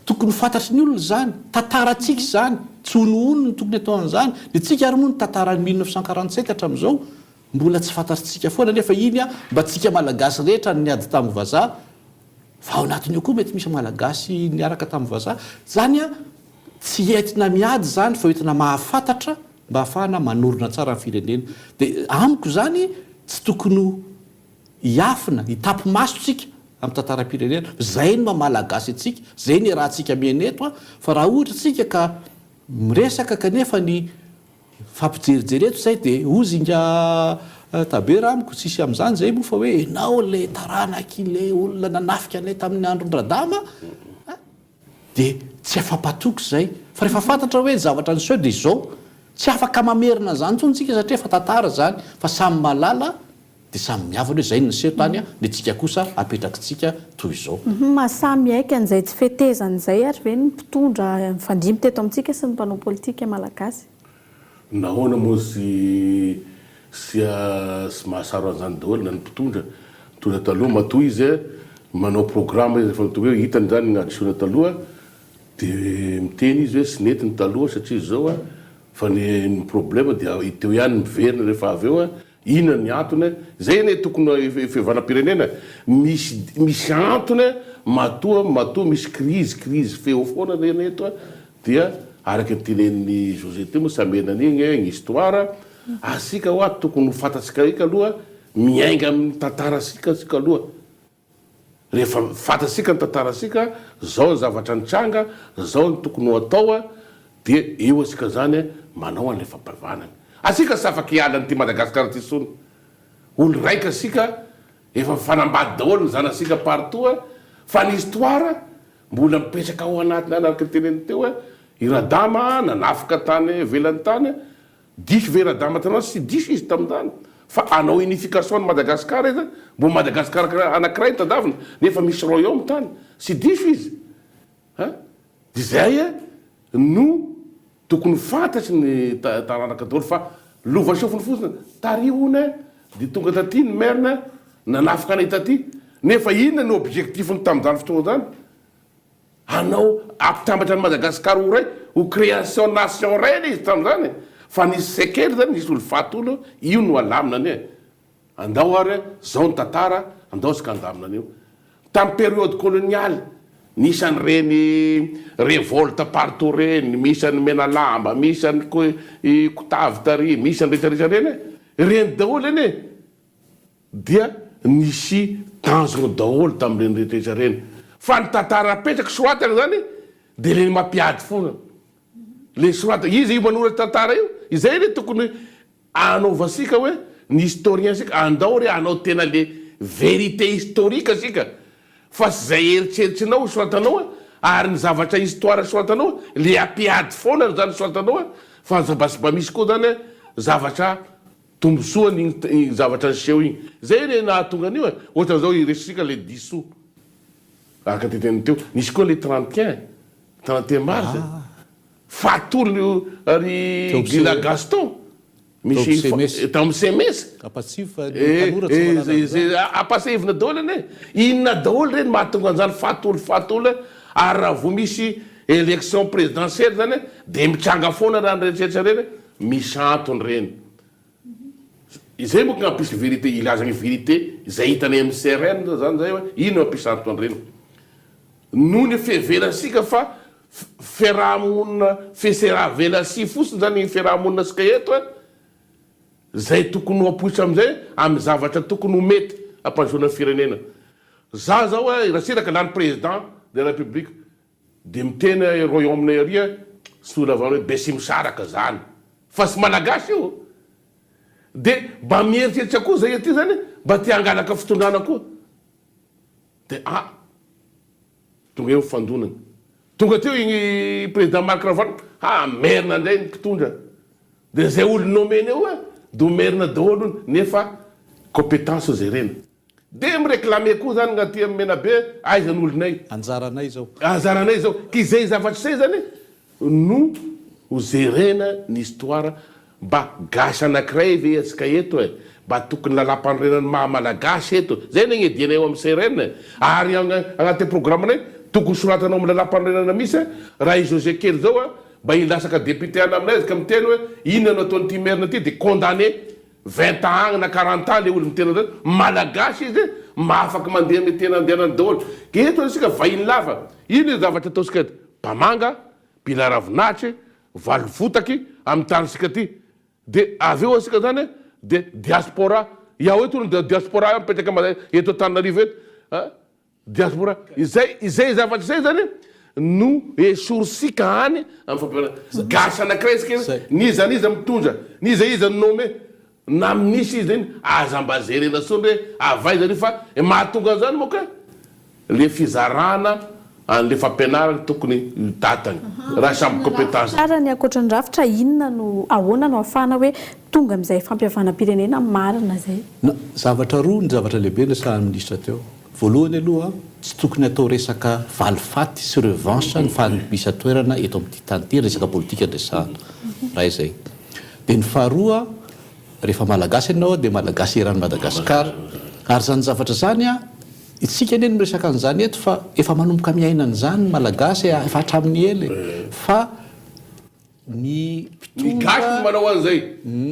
tokony fantatry ny olona zany tantaratsika zany tsy onoono ny tokony atao an'izany de tsika ary moa ny tantarany 1947 hatramin'izao mbola tsy fantatritsika foana nefa iny mba tsika malagasy rehetra niady tamin'ny vazaha fa ao anatin'io koa mety misy malagasy niaraka tamin'ny vazaha zany tsy entina miady zany fa entina mahafantatra mba ahafahana manorona tsara ny firenena de amiko zany tsy tokony hiafina hitapy masotsika amin'ny tantaram-pirenena zay no mamalagasy atsika zay ny raha tsika mianeto fa raha ohatra tsika ka miresaka kanefa ny fampijerijereto zay de ozinga tabera amiko tsisy am'izany zay moa fa hoe enao le taranaky le olona nanafika anay tamin'ny andron-dradama de tsy afampatoky zay fa rehefa fantatra hoe zavatra nyseho de zao tsy afaka mamerina zany tsontsika satria efa tantara zany fa samy malala de samy miavana hoe zay nyseho tany de tsika kosa apetrakitsika toy izao
mahasamy aika an'izay tsy fetezan'izay ary ve ny mpitondra mifandimy teto amintsika sy ny mpanao politika malagasy
nahoana moa sy mahasaro an'izany daholo na ny mpitondra taloha matoa izy manao programme izy fa hoe hitany zany ny additionne taloha de miteny izy hoe sy nety ny taloha satria zao fa ny problème de teo ihany miverina rehefa avy eo inona ny antony zay ne tokony fivanam-pirenena misy antony matoa misy crise feo foana reny eto dia araky nytenen'ny José ty moa samenan'igny ny histoire asika hoa tokony ho fatatsika ika aloha miainga amin'ny tantarasika sika aloha rehefa fatatsika ny tantarasika zao ny zavatra nitranga zao ny tokony ho atao dia eo asika zany manao an'le fampiavanana asika sy afaky hialany ty Madagasikara ty sony olo raika asika efa fanambady daholo ny zanasika partout fa ny histoire mbola mipetraka ao anatiny anaraka teneny teo iradama nanafika tany velany tany diso ve iradama tanao sy diso izy tamintany fa anao unification ny Madagasikara izy mbo Madagasikara anankiray tadavina nefa misy royaume tany sy diso izy de zay no tokony fantatry ny taranaka daholo fa lova sofiny fotsiny tariona de tonga taty ny merina nanafika anay taty nefa inona ny objectifny tamizany fotoana zany anao ampitambatra ny Madagasikara ho ray ho création nation reny izy tamizany fa nisy sekely zany nisy olo fatolo io no alamina ane andao ary zao ny tantara andao sika andamina an'io tamin'ny période coloniale misy an'ireny révolte partout reny misy an'ny Menalamba misy an'ny Kotavy tary misy any rehetrarehetra reny daholo eny dia nisy tanjona daholo tamin'ireny rehetrarehetra reny fa ny tantara apetraky soratana zany de le mampiady foana le sorata izy io manoratry tantara io izay le tokony anaovasika hoe ny historien sika andao re anao tena le vérité historique asika fa sy zay eritreritrinao soratanao ary ny zavatra histoire soratanao le ampiady foana zany soratanao fa mba misy koa zany zavatra tombosoa ny zavatra niseho igny zay le nahatonga an'io ohatra zao iresisika le dissous araka teteny teo nisy koa le 31 mars fatolo ary Gila Gaston misy tamin'ny semesy apasevina daholo ane inona daholo reny mahatonga an'izany fatolo ary raha vo misy élection présidentielle zany de mitranga foana raha ny rehetrarehetra reny misy antony reny izay moa nampisy vérité ilazagny vérité zay hitany amin'ny CRN zany zay hoe ino mampisy antony reny noho ny fevelasika fa fiarahamonina fesera velasi fotsiny zany fiarahamonina sika eto zay tokony ho apoitra amizay amy zavatra tokony ho mety ampanjona firenena za zao rasiraka lany président de la république de mitena royaume aria solavany hoe besy misaraka zany fa sy malagasy io de mba mieritseritsy koa zay aty zany mba ty angalaka fitondrana koa de tonga eo fandonana tonga teo igny président Marc Ravalomanana merina ndray ny mpitondra de zay olo nomeny eo do merina daholo nefa compétence zay reny de mireklame koa zany gnaty amy Menabe aizany olonay
anjaranay
zao ki zay zavatra zay zany no ho jerena ny histoire mba gasy anankiray ve atsika eto mba tokony lalam-panorenany mahamalagasy eto zay ny gnediana eo amy CRN ary agnaty programme nay tokony soratanao amy lalam-panorenana misy raha i José kely zao mba ilasaka député ana aminay ka miteny hoe inona anao ataony ty merina ty de condamné 20 ans na 40 ans le olo mitena zany malagasy izy mahafaky mandeha amy tena andehanany daholo ke eto asika vahiny lava ino zavatra ataosika eto mpamanga pila ravinatry valo fotaky amy tanysika ty de aveo asika zany de diaspora iaho eto no diaspora mipetraka eto Antananarivo eto diaspora izay zavatra zay zany no esorisika any amy fampianana gasy anankiray sika niza mitondra niza nome na misy izy zany aza mba jerena sony hoe avaizany fa mahatonga zany moka le fizarana an'le fampianarana tokony tatany raha samby compétence
ara ny akoatra ny rafitra inona no ahoana no afahana hoe tonga am'izay fampiavana-pirenena marina zay
zavatra roa ny zavatra lehibe ny sahan'ny ministra teo voalohany aloha tsy tokony atao resaka valifaty sy revanche ny fahanisa toerana eto amin'ity tany ty resaka politika andresahana raha izay de ny faharoa rehefa malagasy ianao de malagasy eran'ny Madagasikara ary zany zavatra zany itsika ane miresaka an'izany eto fa efa manomboka miainana zany malagasy efa hatramin'ny ely fa ny
ny gasy manao an'izay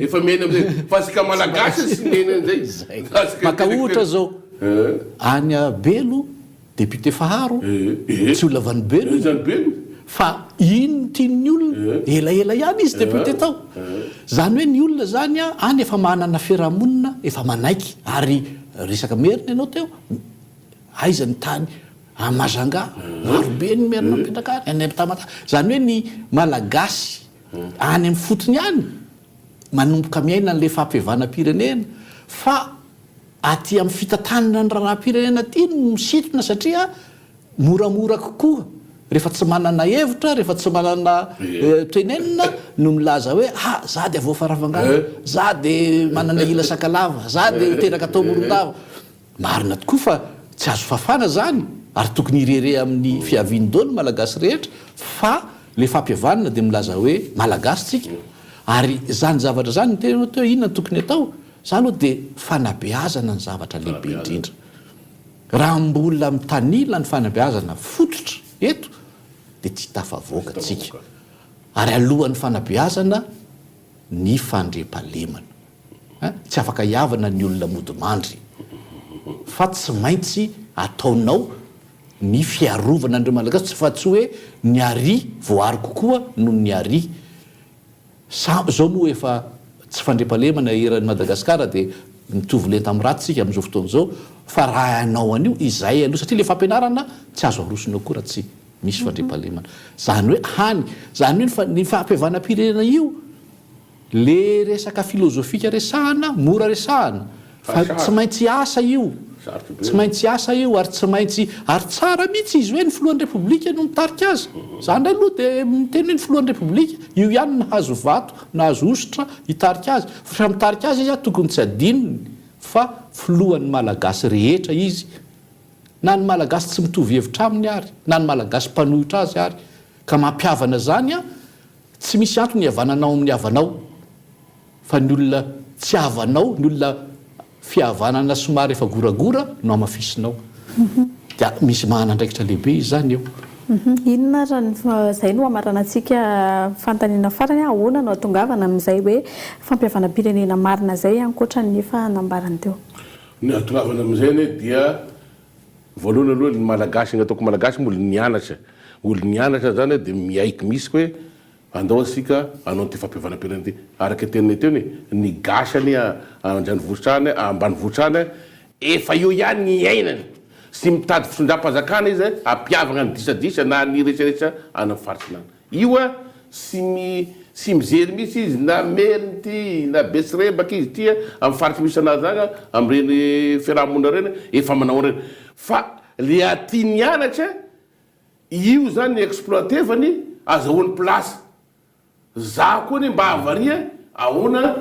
efa mena am'zay fa sika malagasy sy mena an'izay
maka ohatra zao any Belo député Faharo tsy olona vanibelo
zany belo
fa ino tiany olona elaela ihany izy député tao zany hoe ny olona zany any efa manana fiarahamonina efa manaiky ary resaka merina ianao teo aiza ny tany amazanga marobe ny merina mipetrakany any tamata zany hoe ny malagasy any amin'ny fotony any manomboka miaina n'le fampiavanam-pirenena fa aty amin'ny fitantanana ny raharam-pirenena ty no misitona satria moramora kokoa rehefa tsy manana hevitra rehefa tsy manana tenenina no milaza hoe za de avoafaravangana za de manana ila sakalava za de teraka atao morondava marina tokoa fa tsy azo fafana zany ary tokony irere amin'ny fiavian-dolo malagasy rehetra fa le fampiavanana de milaza hoe malagasy tsika ary zany zavatra zany tena teo inona ny tokony atao za aloha de fanabeazana ny zavatra lehibe indrindra raha mbola mitanila ny fanabeazana fototra eto de tsy tafavoaka tsika ary alohan'ny fanabeazana ny fandrem-palemana tsy afaka hiavana ny olona modimandry fa tsy maintsy ataonao ny fiarovana andreo malagasy fa tsy hoe ny ary voary kokoa no ny ary zao moa efa tsy fandrem-palemana eran'ny Madagasikara de mitovy lenta amin'ny ratsika amin'izao fotoana zao fa raha anao an'io izay aloha satria le fampianarana tsy azo arosona koa raha tsy misy fandrem-palemana zany hoe hany zany hoe ny fampiavanam-pirenena io le resaka filozofika resahana mora resahana fa tsy maintsy asa io tsy maintsy asa io ary tsy maintsy ary tsara mihitsy izy hoe ny filohan'ny repoblika no mitarika azy zany aloha de miteny hoe ny filohan'ny repoblika io ihany nahazo vato nahazo osotra hitarika azy fa mitarika azy izy tokony tsy adinony fa filohan'ny malagasy rehetra izy na ny malagasy tsy mitovy hevitra aminy ary na ny malagasy mpanohitra azy ary ka mampiavana zany tsy misy antony havananao amin'ny havanao fa ny olona tsy havanao ny olona fihavanana somary efa goragora no amafisinao dia misy mahanandraikitra lehibe izy zany eo
inona zay no amaranantsika fantanina farany ahoana no atongavana amin'izay hoe fampiavanam-pirenena marina zay ankoatra ny efa nambarany teo
ny atongavana amin'izay ne dia voalohany aloha ny malagasy ny ataoko malagasy moa olo nianatra zany de miaiky misy hoe andao asika anao ty fampiavanam-pirenena ty araka tenina teo ny gasany andrany votrany ambany votrany efa io ihany ny iainany sy mitady fisondram-pazakana izy ampiavagna ny disadisa na ny rehetrarehetra any amin'ny faritsinany io sy mijery misy izy na meriny ty na besirebaka izy ty amin'ny faritsy misy anazy agny am'ireny fiarahamonina reny efa manao reny fa le aty nianatra io zany ny exploitevany azahoany place za koa ny mba havaria ahoana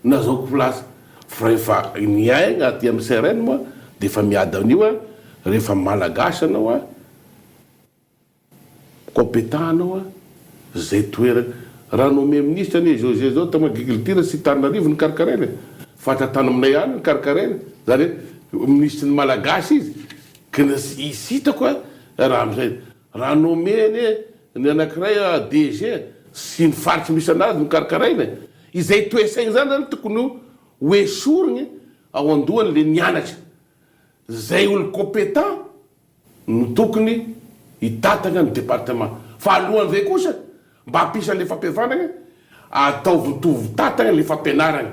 nazaoko place fa rehefa niaigna aty amin'ny CRN moa de efa miady amin'io rehefa malagasy anao compétent anao zay toerana raha nome ministre any José zao tamo agriculture sy Tananarivo ny karakaraina fatra tany aminay any ny karakaraina zany hoe ministre ny malagasy izy kna isitako raha am'izay raha nomeny ny anankiray DG sy ny faritsy misy anazy ny karakaraina izay toesaigny zany zany tokony hoesorigny ao andohany le nianatra zay olo compétent no tokony hitatagna ny département fa alohan'izay kosa mba hampisan'le fampiavanagna atao votovy tatagna le fampianaragna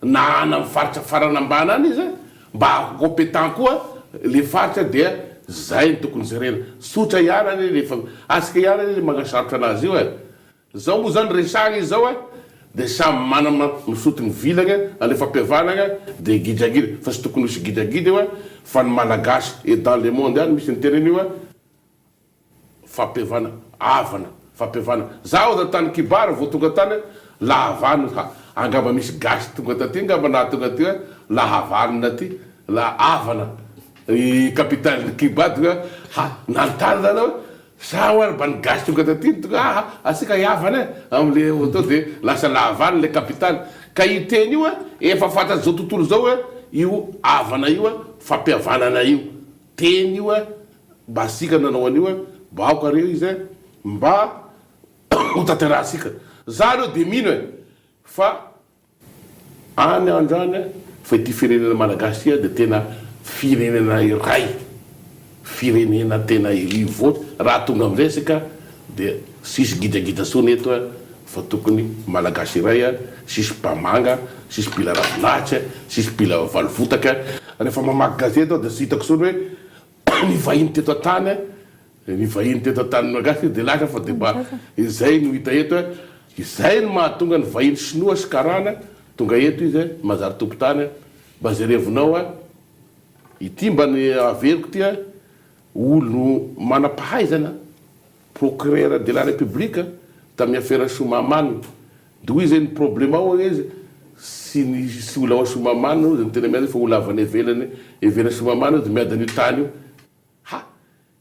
na ana amin'ny faritra farana ambana any izy mba compétent koa le faritra dia zay ny tokony jerena sotra iarany rehefa asika iarany magnasarotra anazy io zao moa zany resagna izy zao de samy manana misotony vilagna ale fampiavanagna de gidragidra fa sy tokony misy gidragidra io fa ny malagasy et dans le monde any misy ny teneny io fampiavana avana fampiavana zaho da tany kibara vo tonga tany lahavano angamba misy gasy tonga taty ngamba na tonga ty lahavanona ty la avana i capitale Kiba tonga nantany zany sa oary mba ny gasy tonga taty tonga asika hiavana am'le to de lasa lahavano le capitale ka io teny io efa fantatsy zao tontolo zao io avana io fampiavanana io teny io mba asika nanao an'io mba aoka reo izy mba ho tanterahsika za aloha de mino e fa any androany fa ity firenena malagasy dia tena firenena iray firenena tena ivoatra raha tonga am'izay sika dia sisy gidagida sony eto a fa tokony malagasy iray a sisy mpamanga sisy mpila ravinahitra sisy mpila valivotaka rehefa mamaky gazety ao dia sy hitako sony hoe ny vahiny teto antany ny vahiny teto antany malagasy dia lasa fa dia mba izay no hita eto izay no mahatonga ny vahiny sinoa sy karana tonga eto izy mazary tompotany mba zerevinao a ity mba ny averiko tia olo manampahaizana procureur de la république tamin'ny affaire Soumamana dia hoy zay ny problème ao izy sy ola ao Soumamana izy ny tena miady fa ola avany evelany Soumamana dia miadany io tany io ha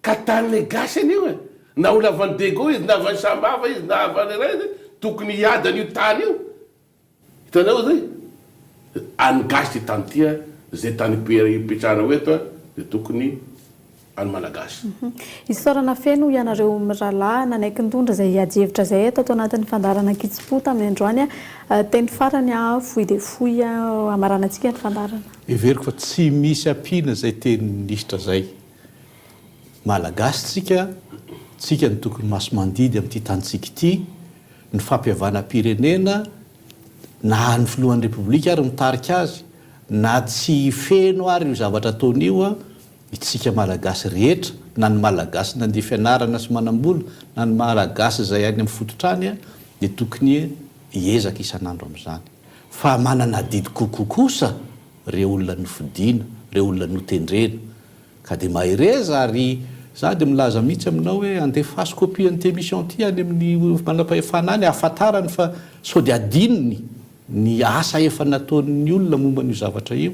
ka tany gasy an'io e na ola avany Dego izy na avany Sambava izy na avany ray izy tokony hiadany io tany io hitanao zay any gasy ty tany tia zay tany ipetrahanao eto dia tokony any malagasy
isorana feno ianareo mirahalahy nanaiky nitondra zay hiady-hevitra zay eto atao anatin'ny fandarana Kitsipo tamin'ny androany teny farany foy dia foy amaranantsika ny fandarana
everiko fa tsy misy ampina zay teny ministra zay malagasy tsika ny tokony maso mandidy amin'ity tantsika ity ny fampiavana pirenena na ny filohan'ny repoblika ary mitarika azy na tsy feno ary io zavatra ataon'io itsika malagasy rehetra na ny malagasy nandeha fianarana sy manam-bola na ny malagasy zay any amin'ny fototrany dia tokony hiezaka isan'andro amin'izany fa manana didy kokoa kosa reo olona nofidina reo olona notendrena ka dia mahireza ary za dia milaza mihitsy aminao hoe andefaso copie an'ity émission ty any amin'ny manam-pahefana any ahafantarany fa sao dia adinony ny asa efa nataon'ny olona momba n'io zavatra io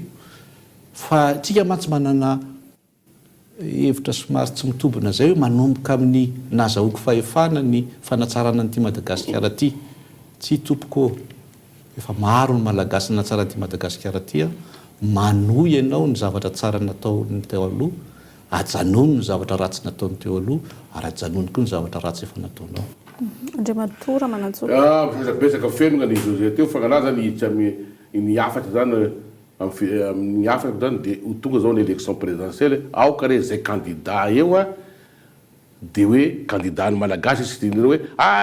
fa tsika mantsy manana hevitra somary tsy mitobina zay hoe manomboka amin'ny nazahoako fahefana ny fanatsarana n'ity Madagasikara ty tsy tompoko efa maro ny malagasy natsara n'ity Madagasikara ty manohy ianao ny zavatra tsara nataony teo aloha ajanony ny zavatra ratsy nataony teo aloha ary ajanony koa ny zavatra ratsy efa nataonao
Andriamatora manantsoro
besaka fenona ny José teo fangana zany hiditra ny afatra zany amin'ny afatra zany dia tonga zao ny élection présidentielle aoka re zay candidat eo dia hoe candidat ny malagasy sy dinina hoe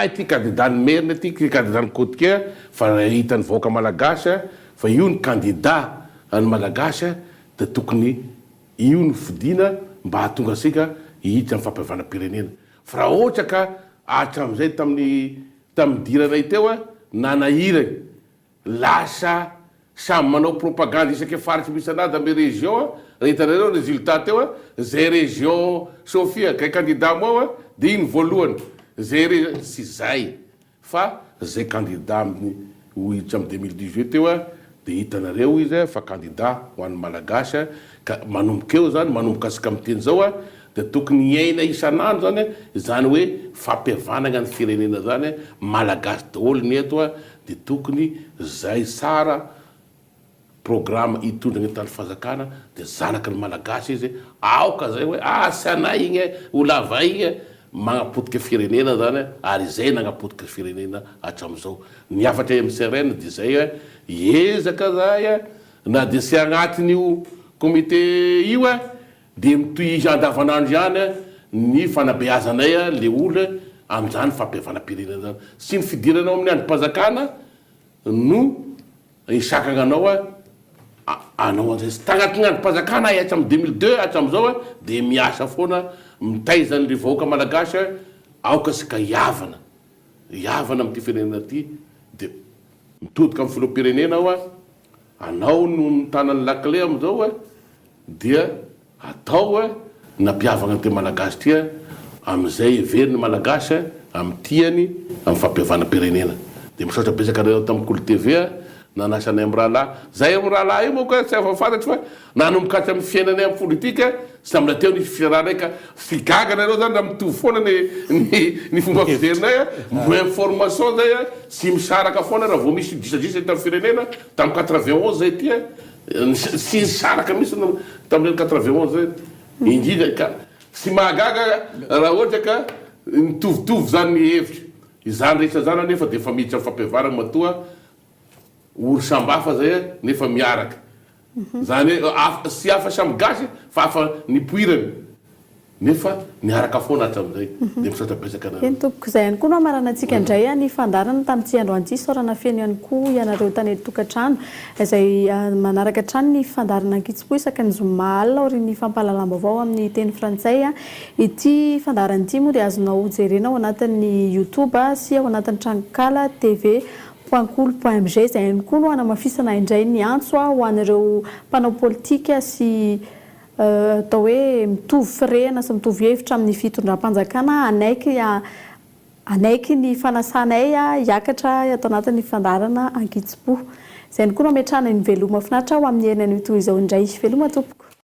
ity candidat ny merina ty candidat ny Kotika fa hitany vahoaka malagasy fa io ny candidat ny malagasy dia tokony io ny fidina mba hahatonga asika hihitra ny fampiavana pirenena fa raha ohatra ka hatramin'izay tamin'ny diranay teo nanahirany lasa samy manao propagande isaky faritsy misy anady ame région rehitanareo résultat teo zay région Sofia kay candidat moa dia iny voalohany zay sy zay fa zay candidat hohiditra amin'ny 2018 teo dia hitanareo izy fa candidat ho an'ny malagasy ka manomboka eo zany manomboka asika miteny zao dia tokony hiaina isan'andro zany hoe fampiavanana ny firenena zany malagasy daholo ny eto dia tokony zay tsara programme hitondra ny tany fazakana dia zanaka ny malagasy izy aoka zay hoe sy anay igny olava igny magnapotika firenena zany ary zay nagnapotika firenena hatramin'izao ny afatra MCRN dia zay hiezaka zay na dia sy agnatin'io comité io dia mitoy andavanandro ihany ny fanabeazanay le olo amin'izany fampiavana pirenena zany sy ny fidiranao amin'ny androm-pazakana no isakana anao anao an'izay sy tagnatin'ny androm-pazakana hatramin'ny 2002 hatramin'izao dia miasa foana mitaizany le vahoaka malagasy aoka sika hiavana amin'ity firenena ty dia mitodika amin'ny filoha-pirenena anao no mitanany lakle amin'izao dia atao nampiavana ty malagasy ty amin'izay everiny malagasy amin'ny tiany amin'ny fampiavana pirenena dia misaotra besaka reo tamin'ny Kolo TV nanasanay amin'ny rahalahy zay amin'ny rahalahy io moa tsy afafantatry fa nanomboka hatra amin'ny fiainanay amin'ny politika sy amina teo nisy firaharaika figaga nareo zany raha mitovy foana ny fomba fiderinay mo information zay sy misaraka foana raha vao misy disadisa tamin'ny firenena tamin'ny 91 zay ty sy nisaraka misy tamin'ny 91 zay indrindra ka sy mahagaga raha ohatra ka mitovitovy zany ny hevitra izany rehetra zany nefa de efa miditra fampiavarana matoa oro sambafa zay nefa miaraka zany hoe sy hafa samy gasy fa afa nipoirany nefa niaraka foana hatram'izay de misaotra betsaka na
eny tompoko izay ihany koa no amaranantsika indray ny fandarana tamin'ity andro antsy saorana feno ihany koa ianareo tany tokantrano izay manaraka trano ny fandarana ankitsy-po isaka ny zoma alina orin'ny fampahalala-baovao amin'ny teny frantsay ity fandarana ity moa dia azonao jerena ao anatin'ny youtube sy ao anatin'ny tranokala tv.cool.mg izay ihany koa no anamafisana indray ny antso ho an'ireo mpanao politika sy atao hoe mitovy firehana sy mitovy hevitra amin'ny fitondram-panjakana anaiky ny fanasanay hiakatra atao anatin'ny fandarana ankitsy-po izay ihany koa no ametrahana ny veloma finaritra ho amin'ny herinan'io toy izao indray veloma tompoko